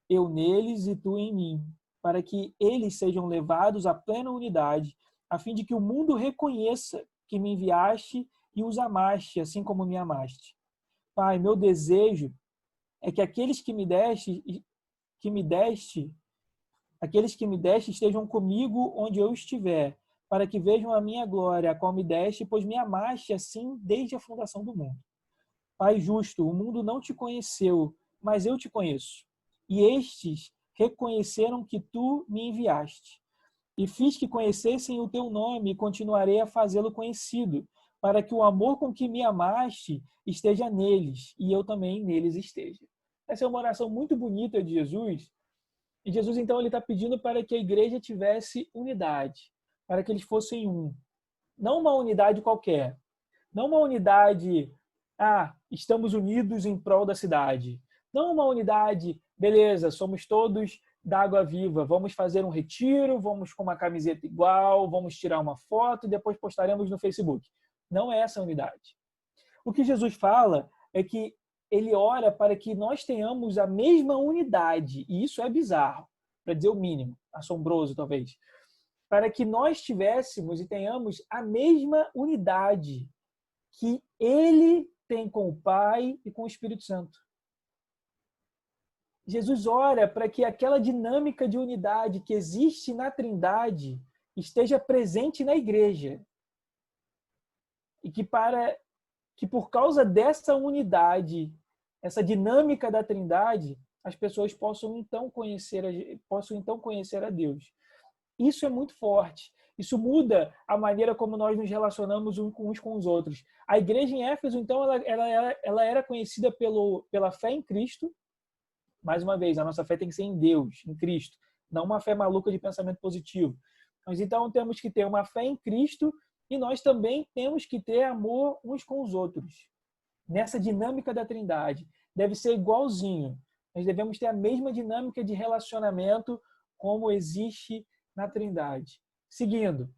Eu neles e tu em mim, para que eles sejam levados à plena unidade, a fim de que o mundo reconheça que me enviaste e os amaste, assim como me amaste. Pai, meu desejo é que aqueles que me deste estejam comigo onde eu estiver, para que vejam a minha glória, a qual me deste, pois me amaste assim desde a fundação do mundo. Pai justo, o mundo não te conheceu, mas eu te conheço. E estes reconheceram que tu me enviaste. E fiz que conhecessem o teu nome e continuarei a fazê-lo conhecido, para que o amor com que me amaste esteja neles e eu também neles esteja. Essa é uma oração muito bonita de Jesus. E Jesus, então, ele está pedindo para que a igreja tivesse unidade, para que eles fossem um. Não uma unidade qualquer. Não uma unidade, estamos unidos em prol da cidade. Não uma unidade, beleza, somos todos da Água Viva, vamos fazer um retiro, vamos com uma camiseta igual, vamos tirar uma foto e depois postaremos no Facebook. Não é essa a unidade. O que Jesus fala é que ele ora para que nós tenhamos a mesma unidade, e isso é bizarro, para dizer o mínimo, assombroso talvez, para que nós tivéssemos e tenhamos a mesma unidade que ele tem com o Pai e com o Espírito Santo. Jesus ora para que aquela dinâmica de unidade que existe na Trindade esteja presente na igreja. E que por causa dessa unidade, essa dinâmica da Trindade, as pessoas possam então conhecer a Deus. Isso é muito forte. Isso muda a maneira como nós nos relacionamos uns com os outros. A igreja em Éfeso, então, ela era conhecida pela fé em Cristo. Mais uma vez, a nossa fé tem que ser em Deus, em Cristo, não uma fé maluca de pensamento positivo. Nós, então, temos que ter uma fé em Cristo e nós também temos que ter amor uns com os outros. Nessa dinâmica da Trindade. Deve ser igualzinho. Nós devemos ter a mesma dinâmica de relacionamento como existe na Trindade. Seguindo,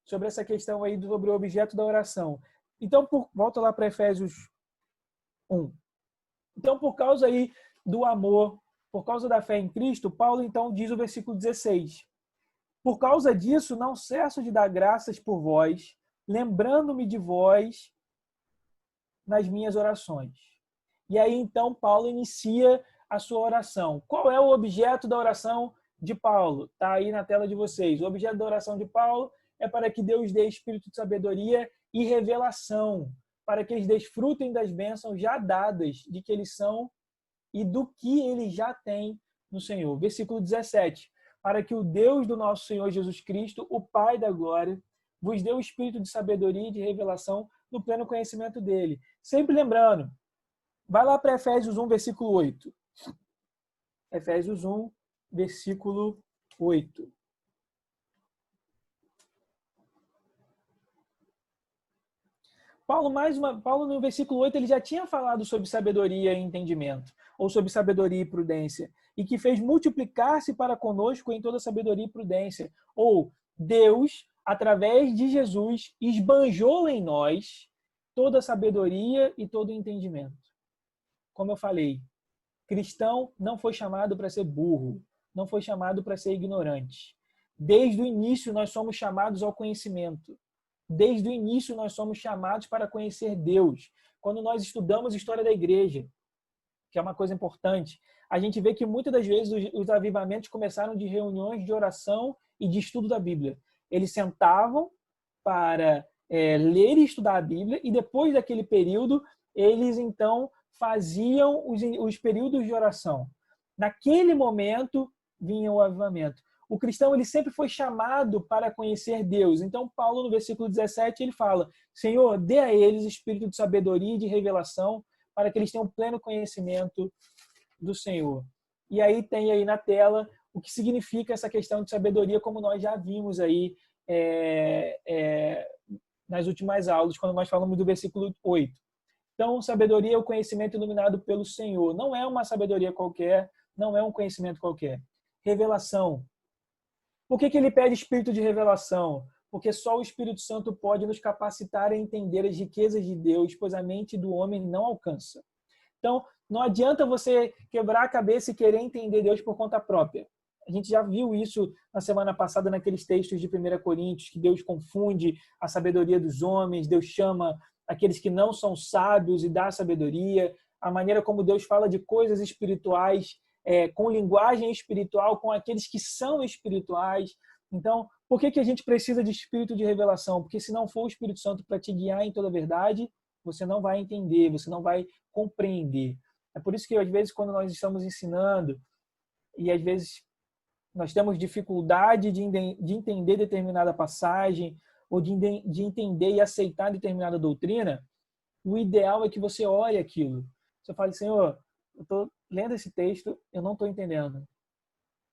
sobre essa questão aí sobre o objeto da oração. Então, volta lá para Efésios 1. Então, por causa aí do amor, por causa da fé em Cristo, Paulo então diz o versículo 16. Por causa disso, não cesso de dar graças por vós, lembrando-me de vós nas minhas orações. E aí então Paulo inicia a sua oração. Qual é o objeto da oração de Paulo? Está aí na tela de vocês. O objeto da oração de Paulo é para que Deus dê espírito de sabedoria e revelação, para que eles desfrutem das bênçãos já dadas, de que eles são e do que eles já têm no Senhor. Versículo 17. Para que o Deus do nosso Senhor Jesus Cristo, o Pai da glória, vos dê o espírito de sabedoria e de revelação no pleno conhecimento dele. Sempre lembrando, vai lá para Efésios 1, versículo 8. Efésios 1, versículo 8. Paulo, no versículo 8, ele já tinha falado sobre sabedoria e entendimento, ou sobre sabedoria e prudência, e que fez multiplicar-se para conosco em toda sabedoria e prudência. Ou Deus, através de Jesus, esbanjou em nós toda sabedoria e todo entendimento. Como eu falei, cristão não foi chamado para ser burro, não foi chamado para ser ignorante. Desde o início nós somos chamados ao conhecimento. Desde o início nós somos chamados para conhecer Deus. Quando nós estudamos a história da igreja, que é uma coisa importante, a gente vê que muitas das vezes os avivamentos começaram de reuniões de oração e de estudo da Bíblia. Eles sentavam para ler e estudar a Bíblia, e depois daquele período, eles então faziam os períodos de oração. Naquele momento, vinha o avivamento. O cristão ele sempre foi chamado para conhecer Deus. Então, Paulo, no versículo 17, ele fala: Senhor, dê a eles espírito de sabedoria e de revelação, para que eles tenham pleno conhecimento do Senhor. E aí tem aí na tela o que significa essa questão de sabedoria, como nós já vimos aí nas últimas aulas, quando nós falamos do versículo 8. Então, sabedoria é o conhecimento iluminado pelo Senhor. Não é uma sabedoria qualquer, não é um conhecimento qualquer. Revelação. Por que ele pede espírito de revelação? Porque só o Espírito Santo pode nos capacitar a entender as riquezas de Deus, pois a mente do homem não alcança. Então, não adianta você quebrar a cabeça e querer entender Deus por conta própria. A gente já viu isso na semana passada naqueles textos de 1 Coríntios, que Deus confunde a sabedoria dos homens, Deus chama aqueles que não são sábios e dá sabedoria, a maneira como Deus fala de coisas espirituais, com linguagem espiritual, com aqueles que são espirituais. Então, por que a gente precisa de espírito de revelação? Porque se não for o Espírito Santo para te guiar em toda a verdade, você não vai entender, você não vai compreender. É por isso que, às vezes, quando nós estamos ensinando, e às vezes nós temos dificuldade de entender determinada passagem, ou de entender e aceitar determinada doutrina, o ideal é que você olhe aquilo. Você fale: Senhor, eu estou lendo esse texto, eu não estou entendendo. O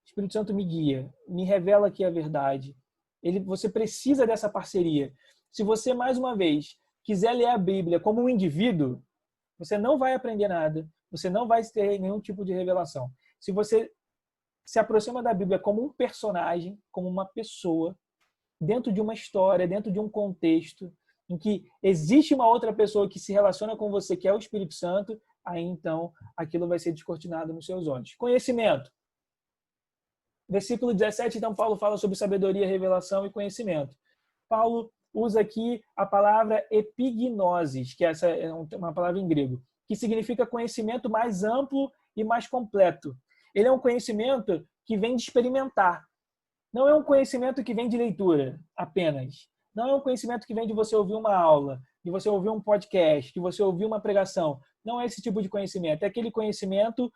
Espírito Santo me guia, me revela aqui a verdade. Você precisa dessa parceria. Se você, mais uma vez, quiser ler a Bíblia como um indivíduo, você não vai aprender nada, você não vai ter nenhum tipo de revelação. Se você se aproxima da Bíblia como um personagem, como uma pessoa, dentro de uma história, dentro de um contexto, em que existe uma outra pessoa que se relaciona com você, que é o Espírito Santo, aí então aquilo vai ser descortinado nos seus olhos. Conhecimento. Versículo 17, então Paulo fala sobre sabedoria, revelação e conhecimento. Paulo usa aqui a palavra epignosis, que essa é uma palavra em grego, que significa conhecimento mais amplo e mais completo. Ele é um conhecimento que vem de experimentar. Não é um conhecimento que vem de leitura apenas. Não é um conhecimento que vem de você ouvir uma aula, de você ouvir um podcast, de você ouvir uma pregação. Não é esse tipo de conhecimento. É aquele conhecimento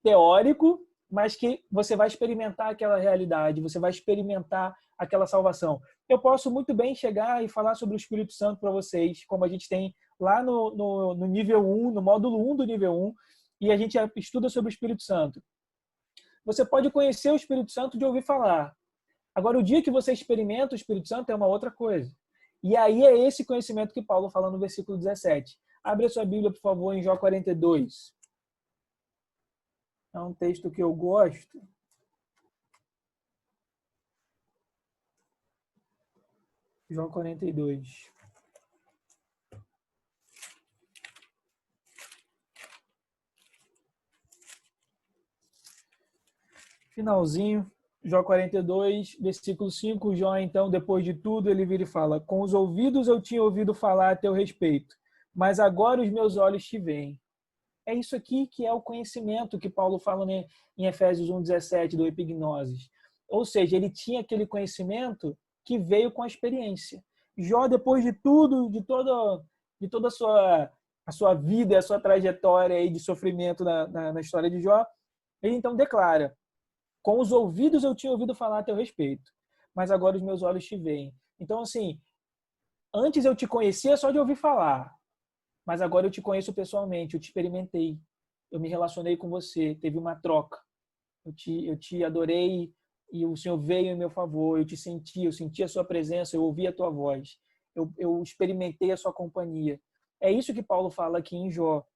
teórico, mas que você vai experimentar aquela realidade, você vai experimentar aquela salvação. Eu posso muito bem chegar e falar sobre o Espírito Santo para vocês, como a gente tem lá no nível 1, no módulo 1 do nível 1, e a gente estuda sobre o Espírito Santo. Você pode conhecer o Espírito Santo de ouvir falar. Agora, o dia que você experimenta o Espírito Santo é uma outra coisa. E aí é esse conhecimento que Paulo fala no versículo 17. Abre a sua Bíblia, por favor, em Jó 42. É um texto que eu gosto. Jó 42. Finalzinho, Jó 42, versículo 5. Jó, então, depois de tudo, ele vira e fala: com os ouvidos eu tinha ouvido falar a teu respeito, mas agora os meus olhos te veem. É isso aqui que é o conhecimento que Paulo fala em Efésios 1,17, do epignosis. Ou seja, ele tinha aquele conhecimento que veio com a experiência. Jó, depois de tudo, de toda a sua vida, a sua trajetória aí de sofrimento na história de Jó, ele então declara: com os ouvidos eu tinha ouvido falar a teu respeito, mas agora os meus olhos te veem. Então, assim, antes eu te conhecia só de ouvir falar, mas agora eu te conheço pessoalmente, eu te experimentei, eu me relacionei com você, teve uma troca. Eu te adorei e o Senhor veio em meu favor, eu senti a sua presença, eu ouvi a tua voz, eu experimentei a sua companhia. É isso que Paulo fala aqui em Jó.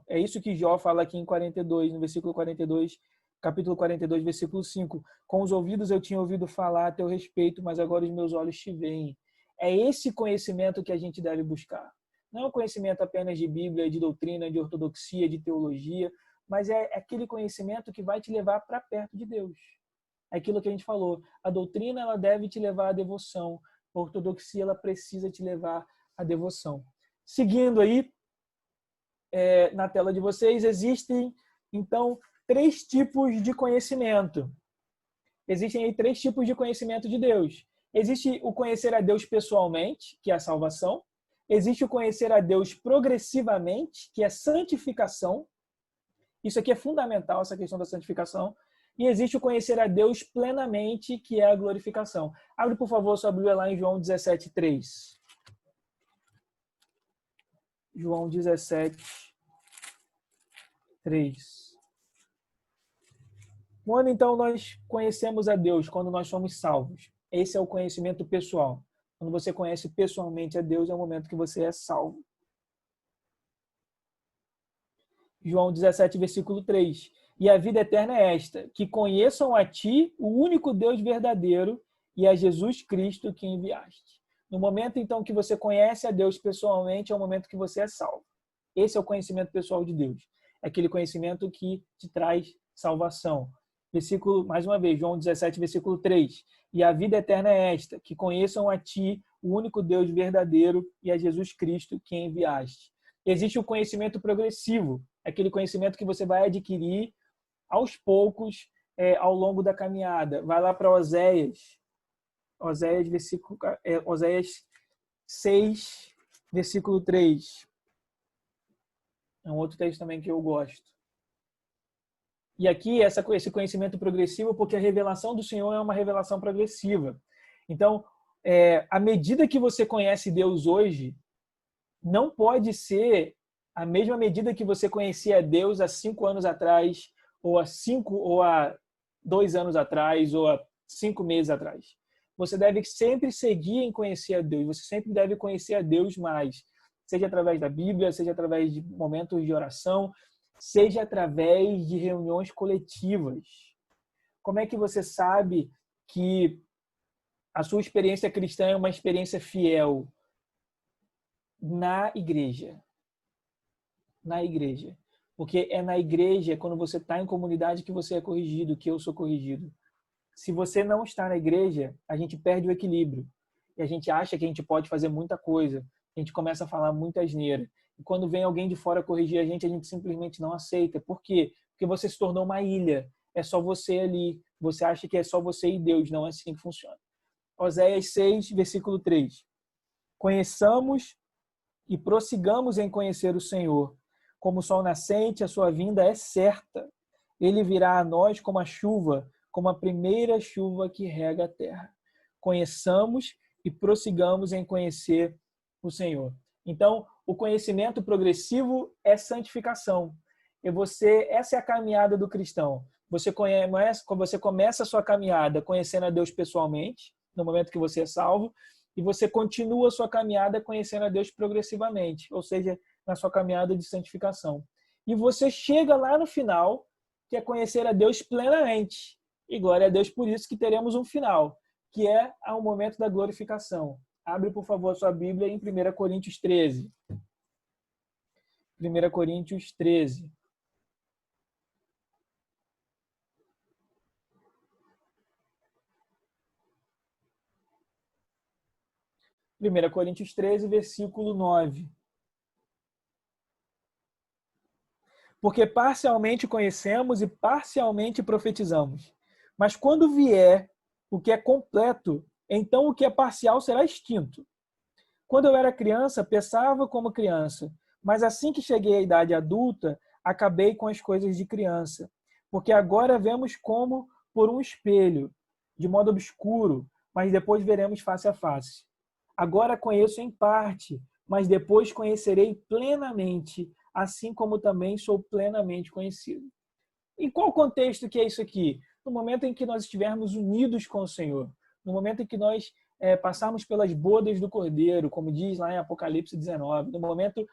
É isso que Jó fala aqui em 42, no versículo 42, capítulo 42, versículo 5. Com os ouvidos eu tinha ouvido falar a teu respeito, mas agora os meus olhos te veem. É esse conhecimento que a gente deve buscar. Não é um conhecimento apenas de Bíblia, de doutrina, de ortodoxia, de teologia, mas é aquele conhecimento que vai te levar para perto de Deus. É aquilo que a gente falou. A doutrina ela deve te levar à devoção. A ortodoxia ela precisa te levar à devoção. Seguindo aí, na tela de vocês, existem, então, 3 tipos de conhecimento. Existem aí 3 tipos de conhecimento de Deus. Existe o conhecer a Deus pessoalmente, que é a salvação. Existe o conhecer a Deus progressivamente, que é santificação. Isso aqui é fundamental, essa questão da santificação. E existe o conhecer a Deus plenamente, que é a glorificação. Abre, por favor, sua Bíblia lá em João 17:3. João 17:3. Quando então nós conhecemos a Deus? Quando nós somos salvos. Esse é o conhecimento pessoal. Quando você conhece pessoalmente a Deus, é o momento que você é salvo. João 17, versículo 3. E a vida eterna é esta, que conheçam a ti, o único Deus verdadeiro, e a Jesus Cristo que enviaste. No momento, então, que você conhece a Deus pessoalmente, é o momento que você é salvo. Esse é o conhecimento pessoal de Deus. É aquele conhecimento que te traz salvação. Versículo, mais uma vez, João 17, versículo 3. E a vida eterna é esta, que conheçam a ti, o único Deus verdadeiro, e a Jesus Cristo que enviaste. Existe o conhecimento progressivo, aquele conhecimento que você vai adquirir aos poucos, ao longo da caminhada. Vai lá para Oséias 6, versículo 3. É um outro texto também que eu gosto. E aqui, esse conhecimento progressivo, porque a revelação do Senhor é uma revelação progressiva. Então, à medida que você conhece Deus hoje, não pode ser a mesma medida que você conhecia Deus há 5 anos atrás, ou há 2 anos atrás, ou há 5 meses atrás. Você deve sempre seguir em conhecer a Deus. Você sempre deve conhecer a Deus mais. Seja através da Bíblia, seja através de momentos de oração, seja através de reuniões coletivas. Como é que você sabe que a sua experiência cristã é uma experiência fiel? Na igreja. Na igreja. Porque é na igreja, quando você está em comunidade, que você é corrigido, que eu sou corrigido. Se você não está na igreja, a gente perde o equilíbrio. E a gente acha que a gente pode fazer muita coisa. A gente começa a falar muita asneira. E quando vem alguém de fora corrigir a gente simplesmente não aceita. Por quê? Porque você se tornou uma ilha. É só você ali. Você acha que é só você e Deus. Não é assim que funciona. Oséias 6, versículo 3. Conheçamos e prossigamos em conhecer o Senhor. Como o sol nascente, a sua vinda é certa. Ele virá a nós como a chuva, como a primeira chuva que rega a terra. Conheçamos e prossigamos em conhecer o Senhor. Então, o conhecimento progressivo é santificação. Essa é a caminhada do cristão. Você começa a sua caminhada conhecendo a Deus pessoalmente, no momento que você é salvo, e você continua a sua caminhada conhecendo a Deus progressivamente, ou seja, na sua caminhada de santificação. E você chega lá no final, que é conhecer a Deus plenamente. E glória a Deus por isso que teremos um final, que é ao momento da glorificação. Abre, por favor, a sua Bíblia em 1 Coríntios 13. 1 Coríntios 13. Primeira Coríntios 13, versículo 9. Porque parcialmente conhecemos e parcialmente profetizamos. Mas quando vier o que é completo, então o que é parcial será extinto. Quando eu era criança, pensava como criança, mas assim que cheguei à idade adulta, acabei com as coisas de criança. Porque agora vemos como por um espelho, de modo obscuro, mas depois veremos face a face. Agora conheço em parte, mas depois conhecerei plenamente, assim como também sou plenamente conhecido. Em qual contexto que é isso aqui? no momento em que nós estivermos unidos com o Senhor, no momento em que nós passarmos pelas bodas do Cordeiro, como diz lá em Apocalipse 19, no momento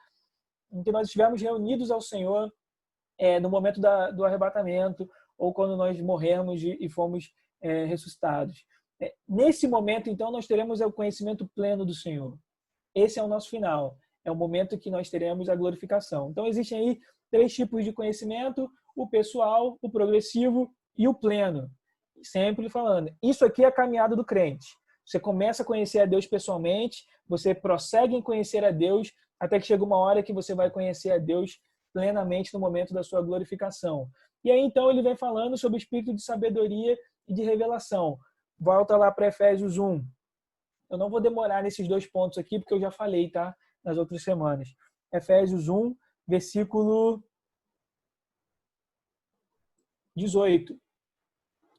em que nós estivermos reunidos ao Senhor, no momento do arrebatamento, ou quando nós morrermos e fomos ressuscitados. Nesse momento, então, nós teremos o conhecimento pleno do Senhor. Esse é o nosso final. É o momento que nós teremos a glorificação. Então, existem aí 3 tipos de conhecimento: o pessoal, o progressivo e o pleno. Sempre falando. Isso aqui é a caminhada do crente. Você começa a conhecer a Deus pessoalmente, você prossegue em conhecer a Deus, até que chega uma hora que você vai conhecer a Deus plenamente no momento da sua glorificação. E aí, então, ele vem falando sobre o espírito de sabedoria e de revelação. Volta lá para Efésios 1. Eu não vou demorar nesses 2 pontos aqui, porque eu já falei, tá? Nas outras semanas. Efésios 1, versículo 18.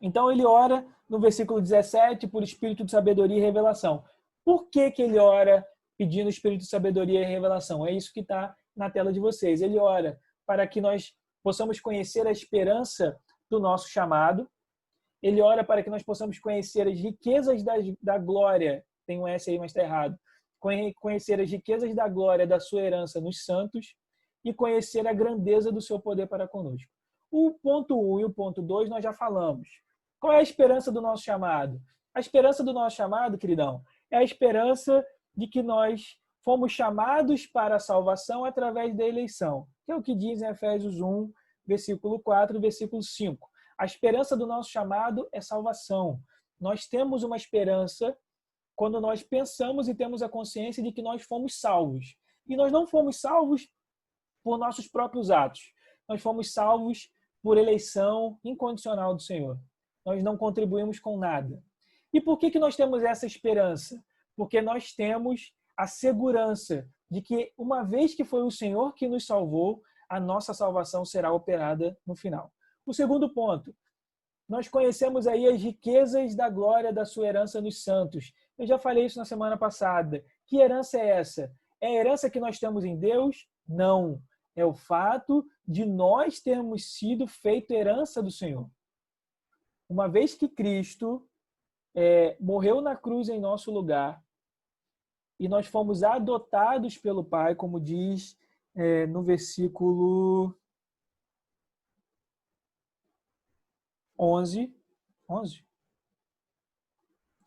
Então, ele ora no versículo 17 por espírito de sabedoria e revelação. Por que ele ora pedindo espírito de sabedoria e revelação? É isso que está na tela de vocês. Ele ora para que nós possamos conhecer a esperança do nosso chamado. Ele ora para que nós possamos conhecer as riquezas da glória. Tem um S aí, mas está errado. Conhecer as riquezas da glória da sua herança nos santos e conhecer a grandeza do seu poder para conosco. O ponto 1 e o ponto 2 nós já falamos. Qual é a esperança do nosso chamado? A esperança do nosso chamado, queridão, é a esperança de que nós fomos chamados para a salvação através da eleição, que é o que diz em Efésios 1, versículo 4 e versículo 5. A esperança do nosso chamado é salvação. Nós temos uma esperança quando nós pensamos e temos a consciência de que nós fomos salvos. E nós não fomos salvos por nossos próprios atos. Nós fomos salvos por eleição incondicional do Senhor. Nós não contribuímos com nada. E por que nós temos essa esperança? Porque nós temos a segurança de que, uma vez que foi o Senhor que nos salvou, a nossa salvação será operada no final. O segundo ponto, nós conhecemos aí as riquezas da glória da sua herança nos santos. Eu já falei isso na semana passada. Que herança é essa? É a herança que nós temos em Deus? Não. É o fato de nós termos sido feito herança do Senhor. Uma vez que Cristo morreu na cruz em nosso lugar e nós fomos adotados pelo Pai, como diz no versículo 11,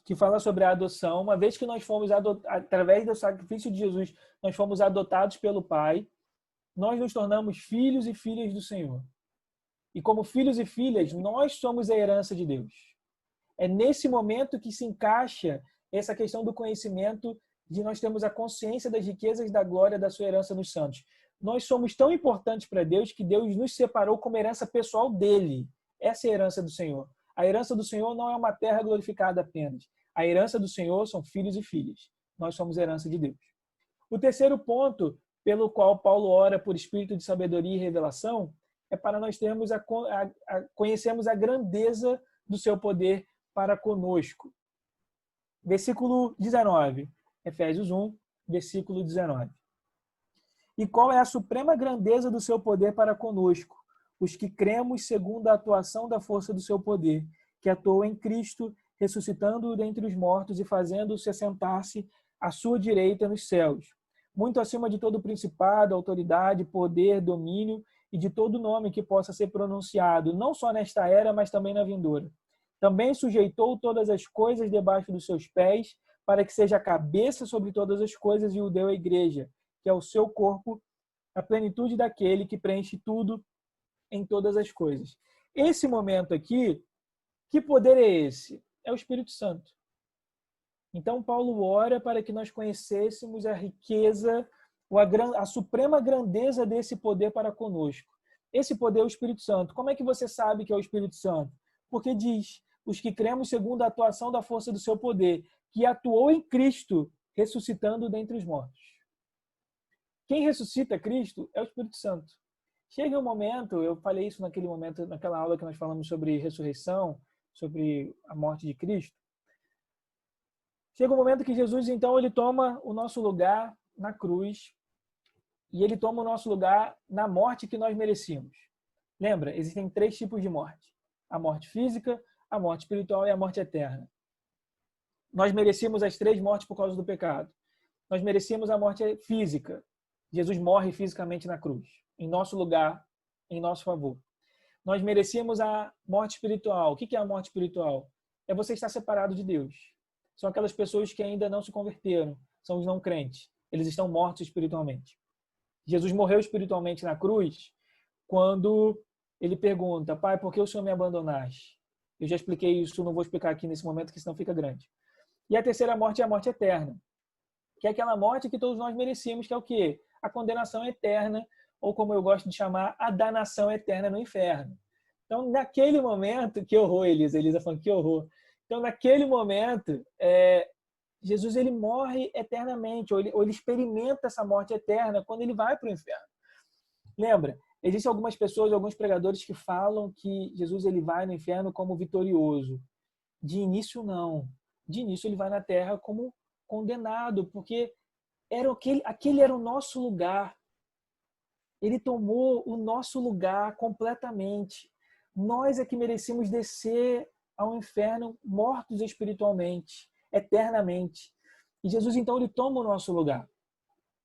que fala sobre a adoção. Uma vez que nós fomos através do sacrifício de Jesus, nós fomos adotados pelo Pai, nós nos tornamos filhos e filhas do Senhor. E como filhos e filhas, nós somos a herança de Deus. É nesse momento que se encaixa essa questão do conhecimento, de nós termos a consciência das riquezas da glória da sua herança nos santos. Nós somos tão importantes para Deus que Deus nos separou como herança pessoal dele. Essa é a herança do Senhor. A herança do Senhor não é uma terra glorificada apenas. A herança do Senhor são filhos e filhas. Nós somos herança de Deus. O terceiro ponto, pelo qual Paulo ora por espírito de sabedoria e revelação, é para nós termos conhecermos a grandeza do seu poder para conosco. Versículo 19, Efésios 1, versículo 19. E qual é a suprema grandeza do seu poder para conosco, os que cremos segundo a atuação da força do seu poder, que atuou em Cristo, ressuscitando-o dentre os mortos e fazendo-o se assentar-se à sua direita nos céus, muito acima de todo principado, autoridade, poder, domínio e de todo nome que possa ser pronunciado, não só nesta era, mas também na vindoura. Também sujeitou todas as coisas debaixo dos seus pés, para que seja a cabeça sobre todas as coisas, e o deu à igreja, que é o seu corpo, a plenitude daquele que preenche tudo em todas as coisas. Esse momento aqui, que poder é esse? É o Espírito Santo. Então, Paulo ora para que nós conhecêssemos a riqueza, a suprema grandeza desse poder para conosco. Esse poder é o Espírito Santo. Como é que você sabe que é o Espírito Santo? Porque diz, os que cremos segundo a atuação da força do seu poder, que atuou em Cristo, ressuscitando dentre os mortos. Quem ressuscita Cristo é o Espírito Santo. Chega um momento, eu falei isso naquele momento, naquela aula que nós falamos sobre ressurreição, sobre a morte de Cristo. Chega um momento que Jesus, então, ele toma o nosso lugar na cruz e ele toma o nosso lugar na morte que nós merecíamos. Lembra? Existem 3 tipos de morte. a morte física, a morte espiritual e a morte eterna. Nós merecíamos as 3 mortes por causa do pecado. Nós merecíamos a morte física. Jesus morre fisicamente na cruz, em nosso lugar, em nosso favor. Nós merecíamos a morte espiritual. O que é a morte espiritual? É você estar separado de Deus. São aquelas pessoas que ainda não se converteram, são os não crentes. Eles estão mortos espiritualmente. Jesus morreu espiritualmente na cruz quando ele pergunta: Pai, por que o Senhor me abandonaste? Eu já expliquei isso, não vou explicar aqui nesse momento, que senão fica grande. E a terceira morte é a morte eterna, que é aquela morte que todos nós merecíamos, que é o quê? A condenação eterna, ou como eu gosto de chamar, a danação eterna no inferno. Então, naquele momento, que horror, Elisa falando, que horror. Então, naquele momento, Jesus ele morre eternamente, ou ele experimenta essa morte eterna quando ele vai para o inferno. Lembra? Existem algumas pessoas, alguns pregadores que falam que Jesus ele vai no inferno como vitorioso. De início, não. De início, ele vai na terra como condenado, porque aquele era o nosso lugar. Ele tomou o nosso lugar completamente. Nós é que merecíamos descer ao inferno mortos espiritualmente, eternamente. E Jesus, então, ele toma o nosso lugar.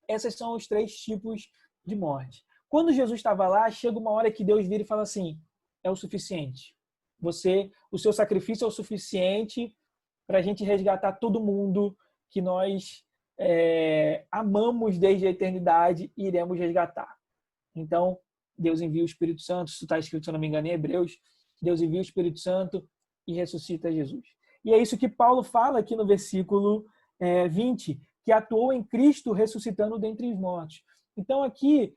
Esses são os 3 tipos de morte. Quando Jesus estava lá, chega uma hora que Deus vira e fala assim: é o suficiente. O seu sacrifício é o suficiente para a gente resgatar todo mundo que nós amamos desde a eternidade e iremos resgatar. Então, Deus envia o Espírito Santo, isso está escrito, se eu não me engano, em Hebreus. Deus envia o Espírito Santo e ressuscita Jesus. E é isso que Paulo fala aqui no versículo 20, que atuou em Cristo ressuscitando dentre os mortos. Então, aqui,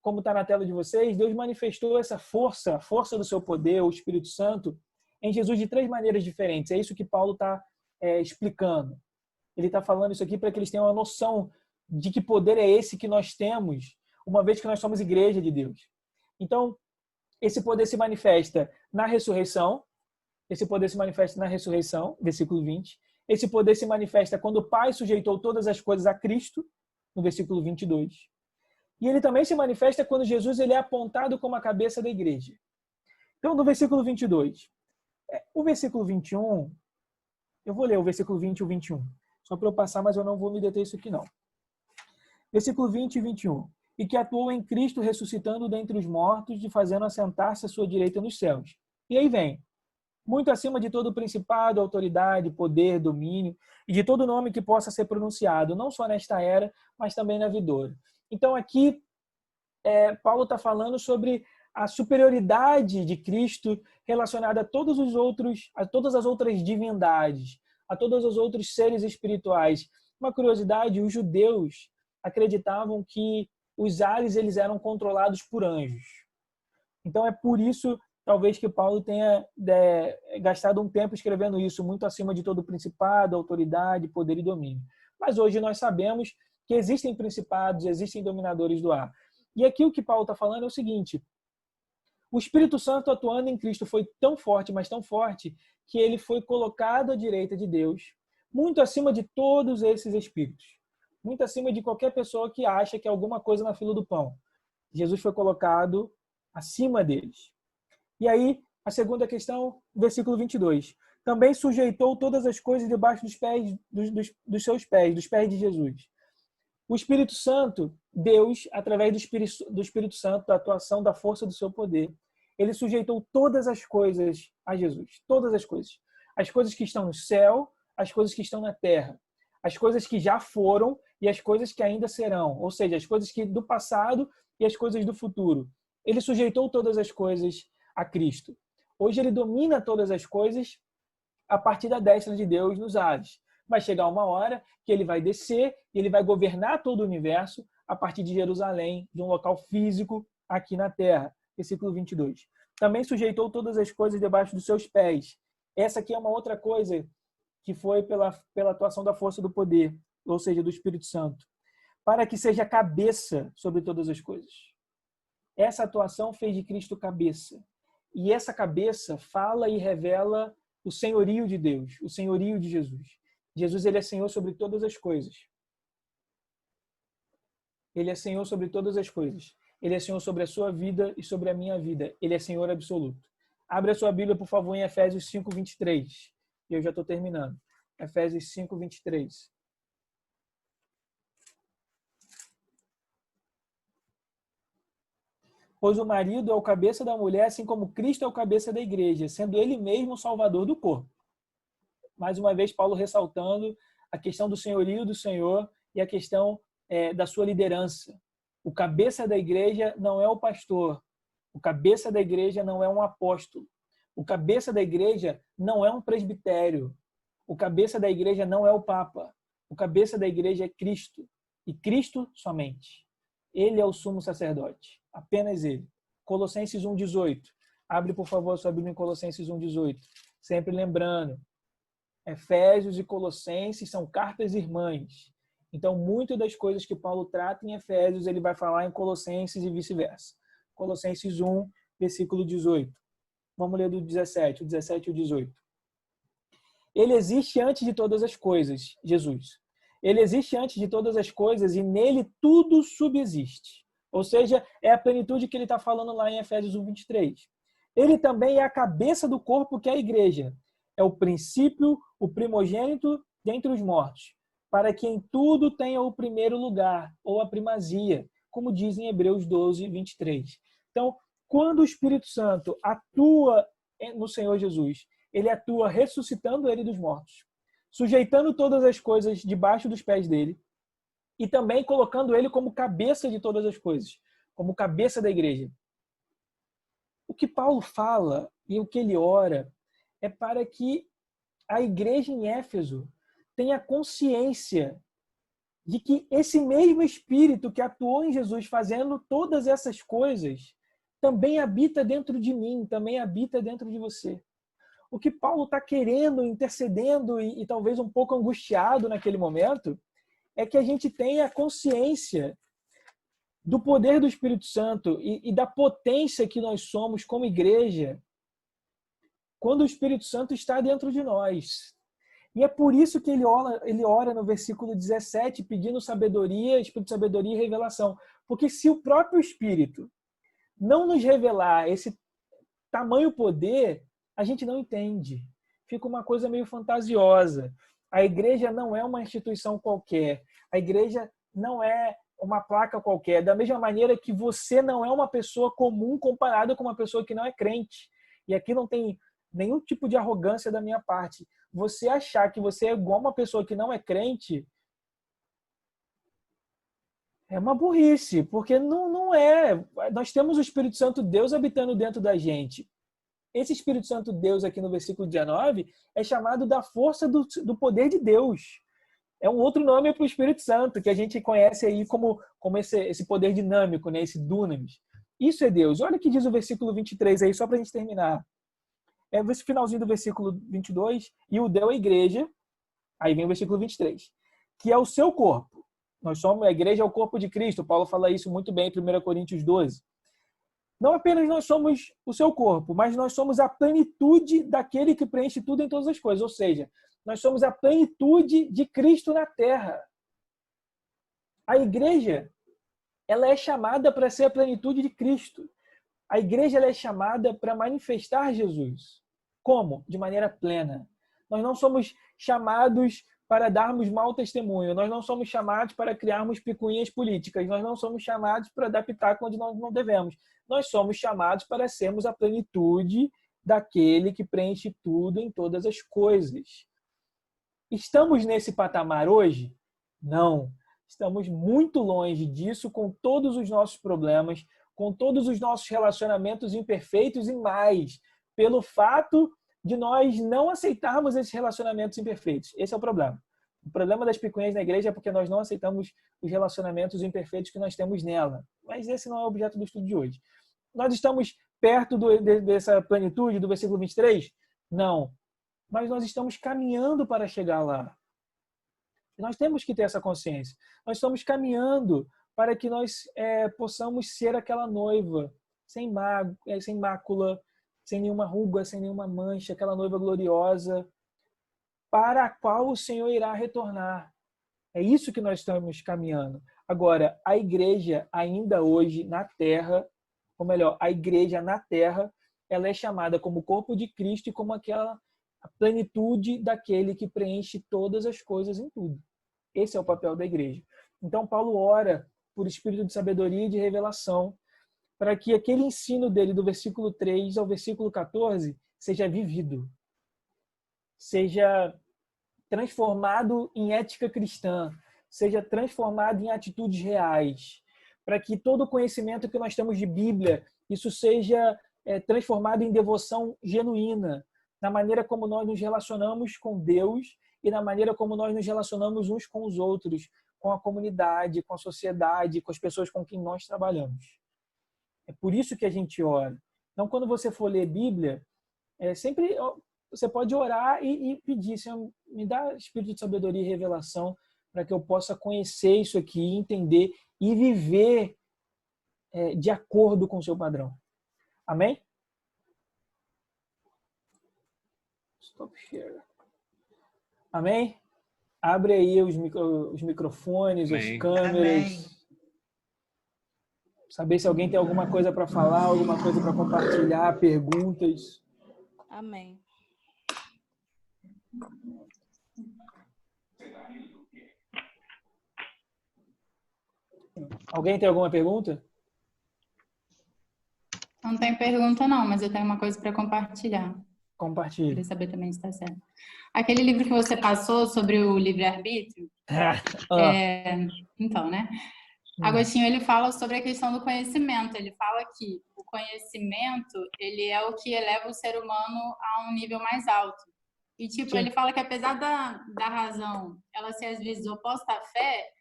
como está na tela de vocês, Deus manifestou essa força, a força do seu poder, o Espírito Santo, em Jesus de 3 maneiras diferentes. É isso que Paulo está explicando. Ele está falando isso aqui para que eles tenham uma noção de que poder é esse que nós temos, uma vez que nós somos igreja de Deus. Então, esse poder se manifesta na ressurreição. Esse poder se manifesta na ressurreição, versículo 20. Esse poder se manifesta quando o Pai sujeitou todas as coisas a Cristo, no versículo 22. E ele também se manifesta quando Jesus ele é apontado como a cabeça da igreja. Então, no versículo 22. O versículo 21, eu vou ler o versículo 20 e o 21. Só para eu passar, mas eu não vou me deter isso aqui, não. Versículo 20 e 21. E que atuou em Cristo ressuscitando dentre os mortos e fazendo assentar-se à sua direita nos céus. E aí vem, muito acima de todo principado, autoridade, poder, domínio, e de todo nome que possa ser pronunciado, não só nesta era, mas também na vindoura. Então aqui, Paulo está falando sobre a superioridade de Cristo relacionada a todas as outras divindades, a todos os outros seres espirituais. Uma curiosidade, os judeus acreditavam que os ares eles eram controlados por anjos. Então é por isso, talvez, que Paulo tenha gastado um tempo escrevendo isso, muito acima de todo principado, autoridade, poder e domínio. Mas hoje nós sabemos que existem principados, existem dominadores do ar. E aqui o que Paulo está falando é o seguinte: o Espírito Santo atuando em Cristo foi tão forte, mas tão forte, que ele foi colocado à direita de Deus, muito acima de todos esses espíritos. Muito acima de qualquer pessoa que acha que é alguma coisa na fila do pão. Jesus foi colocado acima deles. E aí, a segunda questão, versículo 22. Também sujeitou todas as coisas debaixo dos pés, dos seus pés, dos pés de Jesus. O Espírito Santo, Deus, através do Espírito Santo, da atuação, da força do seu poder, ele sujeitou todas as coisas a Jesus. Todas as coisas. As coisas que estão no céu, as coisas que estão na terra. As coisas que já foram e as coisas que ainda serão. Ou seja, as coisas do passado e as coisas do futuro. Ele sujeitou todas as coisas a Cristo. Hoje ele domina todas as coisas a partir da destra de Deus nos ares. Vai chegar uma hora que ele vai descer e ele vai governar todo o universo a partir de Jerusalém, de um local físico aqui na terra. Versículo 22. Também sujeitou todas as coisas debaixo dos seus pés. Essa aqui é uma outra coisa que foi pela atuação da força do poder, ou seja, do Espírito Santo, para que seja cabeça sobre todas as coisas. Essa atuação fez de Cristo cabeça. E essa cabeça fala e revela o senhorio de Deus, o senhorio de Jesus. Jesus ele é Senhor sobre todas as coisas. Ele é Senhor sobre todas as coisas. Ele é Senhor sobre a sua vida e sobre a minha vida. Ele é Senhor absoluto. Abre a sua Bíblia, por favor, em Efésios 5, 23. E eu já estou terminando. Efésios 5, 23. Pois o marido é o cabeça da mulher, assim como Cristo é o cabeça da igreja, sendo ele mesmo o salvador do corpo. Mais uma vez, Paulo ressaltando a questão do senhorio do Senhor e a questão da sua liderança. O cabeça da igreja não é o pastor. O cabeça da igreja não é um apóstolo. O cabeça da igreja não é um presbitério. O cabeça da igreja não é o Papa. O cabeça da igreja é Cristo. E Cristo somente. Ele é o sumo sacerdote. Apenas ele. Colossenses 1,18. Abre, por favor, a sua Bíblia em Colossenses 1,18. Sempre lembrando, Efésios e Colossenses são cartas irmãs. Então, muitas das coisas que Paulo trata em Efésios, ele vai falar em Colossenses e vice-versa. Colossenses 1, versículo 18. Vamos ler do 17, o 17 e o 18. Ele existe antes de todas as coisas, Jesus. Ele existe antes de todas as coisas e nele tudo subsiste. Ou seja, é a plenitude que ele está falando lá em Efésios 1, 23. Ele também é a cabeça do corpo, que é a igreja. É o princípio, o primogênito dentre os mortos, para que em tudo tenha o primeiro lugar, ou a primazia, como diz em Hebreus 12, 23. Então, quando o Espírito Santo atua no Senhor Jesus, ele atua ressuscitando ele dos mortos, sujeitando todas as coisas debaixo dos pés dele e também colocando ele como cabeça de todas as coisas, como cabeça da igreja. O que Paulo fala e o que ele ora é para que a igreja em Éfeso tenha consciência de que esse mesmo Espírito que atuou em Jesus fazendo todas essas coisas também habita dentro de mim, também habita dentro de você. O que Paulo está querendo, intercedendo e talvez um pouco angustiado naquele momento é que a gente tenha consciência do poder do Espírito Santo e da potência que nós somos como igreja quando o Espírito Santo está dentro de nós. E é por isso que ele ora no versículo 17, pedindo sabedoria, Espírito de sabedoria e revelação. Porque se o próprio Espírito não nos revelar esse tamanho poder, a gente não entende. Fica uma coisa meio fantasiosa. A igreja não é uma instituição qualquer. A igreja não é uma placa qualquer. Da mesma maneira que você não é uma pessoa comum comparada com uma pessoa que não é crente. E aqui não tem nenhum tipo de arrogância da minha parte. Você achar que você é igual uma pessoa que não é crente é uma burrice, porque não é. Nós temos o Espírito Santo Deus habitando dentro da gente. Esse Espírito Santo Deus aqui no versículo 19 é chamado da força do poder de Deus. É um outro nome para o Espírito Santo, que a gente conhece aí como esse poder dinâmico, né? Esse dunamis. Isso é Deus. Olha o que diz o versículo 23 aí, só para a gente terminar. É esse finalzinho do versículo 22, e o deu à igreja, aí vem o versículo 23, que é o seu corpo. Nós somos, a igreja é o corpo de Cristo. Paulo fala isso muito bem em 1 Coríntios 12. Não apenas nós somos o seu corpo, mas nós somos a plenitude daquele que preenche tudo em todas as coisas. Ou seja, nós somos a plenitude de Cristo na terra. A igreja, ela é chamada para ser a plenitude de Cristo. A igreja ela é chamada para manifestar Jesus. Como? De maneira plena. Nós não somos chamados para darmos mau testemunho. Nós não somos chamados para criarmos picuinhas políticas. Nós não somos chamados para dar pitaco onde nós não devemos. Nós somos chamados para sermos a plenitude daquele que preenche tudo em todas as coisas. Estamos nesse patamar hoje? Não. Estamos muito longe disso com todos os nossos problemas, com todos os nossos relacionamentos imperfeitos e mais, pelo fato de nós não aceitarmos esses relacionamentos imperfeitos. Esse é o problema. O problema das picuinhas na igreja é porque nós não aceitamos os relacionamentos imperfeitos que nós temos nela. Mas esse não é o objeto do estudo de hoje. Nós estamos perto dessa plenitude do versículo 23? Não. Mas nós estamos caminhando para chegar lá. E nós temos que ter essa consciência. Nós estamos caminhando para que nós possamos ser aquela noiva sem mácula, sem nenhuma ruga, sem nenhuma mancha, aquela noiva gloriosa para a qual o Senhor irá retornar. É isso que nós estamos caminhando. Agora, a igreja ainda hoje na terra, ou melhor, a igreja na terra ela é chamada como corpo de Cristo e como aquela a plenitude daquele que preenche todas as coisas em tudo. Esse é o papel da igreja. Então, Paulo ora por espírito de sabedoria e de revelação, para que aquele ensino dele, do versículo 3 ao versículo 14, seja vivido, seja transformado em ética cristã, seja transformado em atitudes reais, para que todo o conhecimento que nós temos de Bíblia, isso seja transformado em devoção genuína, na maneira como nós nos relacionamos com Deus e na maneira como nós nos relacionamos uns com os outros, com a comunidade, com a sociedade, com as pessoas com quem nós trabalhamos. É por isso que a gente ora. Então, quando você for ler Bíblia, sempre você pode orar e pedir, Senhor, me dá espírito de sabedoria e revelação para que eu possa conhecer isso aqui, entender e viver de acordo com o seu padrão. Amém? Stop share. Amém? Abre aí os microfones, Amém. as câmeras. Amém. Saber se alguém tem alguma coisa para falar, alguma coisa para compartilhar, perguntas. Amém. Alguém tem alguma pergunta? Não tem pergunta não, mas eu tenho uma coisa para compartilhar. Compartilhe. Queria saber também se está certo. Aquele livro que você passou sobre o livre-arbítrio, então, né? Agostinho, ele fala sobre a questão do conhecimento. Ele fala que o conhecimento, ele é o que eleva o ser humano a um nível mais alto. E, tipo, ele fala que apesar da razão, ela ser às vezes oposta à fé,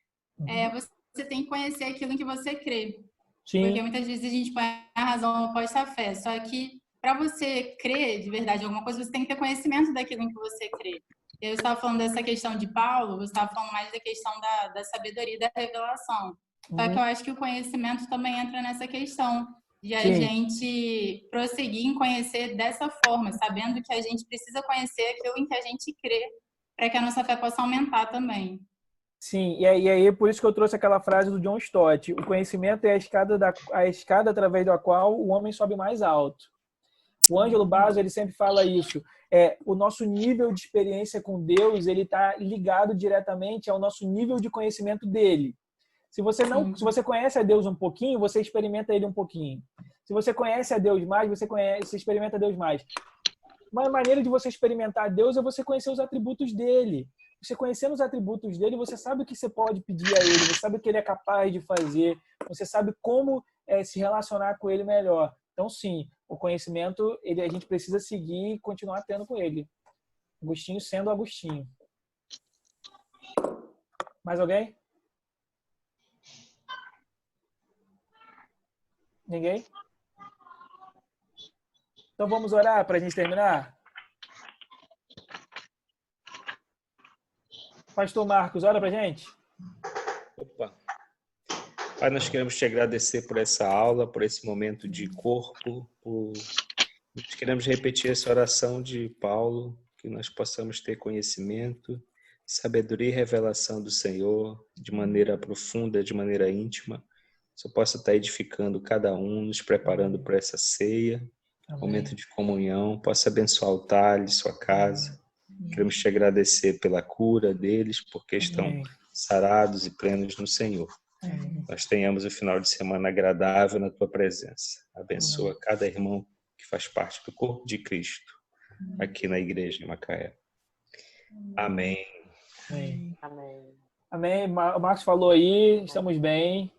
você tem que conhecer aquilo em que você crê. Sim. Porque muitas vezes a gente põe a razão oposta à fé. Só que, para você crer de verdade em alguma coisa, você tem que ter conhecimento daquilo em que você crê. Eu estava falando dessa questão de Paulo, você estava falando mais da questão da sabedoria e da revelação. Só que eu acho que o conhecimento também entra nessa questão de a gente prosseguir em conhecer dessa forma, sabendo que a gente precisa conhecer aquilo em que a gente crê, para que a nossa fé possa aumentar também. Sim, e aí por isso que eu trouxe aquela frase do John Stott: o conhecimento é a escada através da qual o homem sobe mais alto. O Ângelo Basso, ele sempre fala isso. O nosso nível de experiência com Deus, ele está ligado diretamente ao nosso nível de conhecimento dele. Se você conhece a Deus um pouquinho, você experimenta ele um pouquinho. Se você conhece a Deus mais, você experimenta Deus mais. Uma maneira de você experimentar Deus é você conhecer os atributos dele. Você conhecendo os atributos dele, você sabe o que você pode pedir a ele, você sabe o que ele é capaz de fazer, você sabe como se relacionar com ele melhor. Então, sim, o conhecimento, a gente precisa seguir e continuar tendo com ele. Agostinho sendo Agostinho. Mais alguém? Ninguém? Então vamos orar para a gente terminar? Pastor Marcos, ora para a gente. Opa. Pai, nós queremos te agradecer por essa aula, por esse momento de corpo. Nós queremos repetir essa oração de Paulo, que nós possamos ter conhecimento, sabedoria e revelação do Senhor de maneira profunda, de maneira íntima. Só possa estar edificando cada um, nos preparando para essa ceia, momento de comunhão, possa abençoar o Thales, sua casa. Queremos te agradecer pela cura deles, porque estão sarados e plenos no Senhor. Nós tenhamos o final de semana agradável na tua presença. Abençoa cada irmão que faz parte do corpo de Cristo, aqui na igreja em Macaé. Amém. Amém. O Marcos falou aí, estamos bem.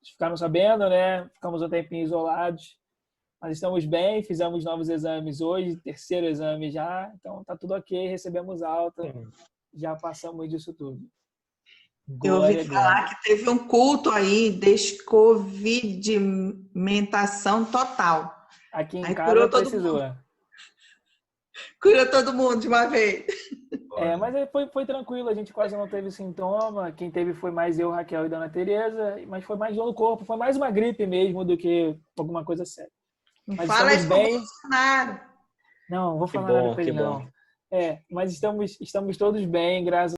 Ficaram sabendo, né? Ficamos um tempinho isolados, mas estamos bem, fizemos novos exames hoje, terceiro exame já, então tá tudo ok, recebemos alta, já passamos disso tudo. Eu ouvi falar que teve um culto aí, descovidimentação total. Aqui em aí casa precisou. Curou todo mundo de uma vez. Mas aí foi tranquilo, a gente quase não teve sintoma. Quem teve foi mais eu, Raquel e Dona Tereza, mas foi mais dor no corpo, foi mais uma gripe mesmo do que alguma coisa séria. Mas fala estamos bem. Bolsonaro. Não vou falar nada com ele, não. Mas estamos todos bem, graças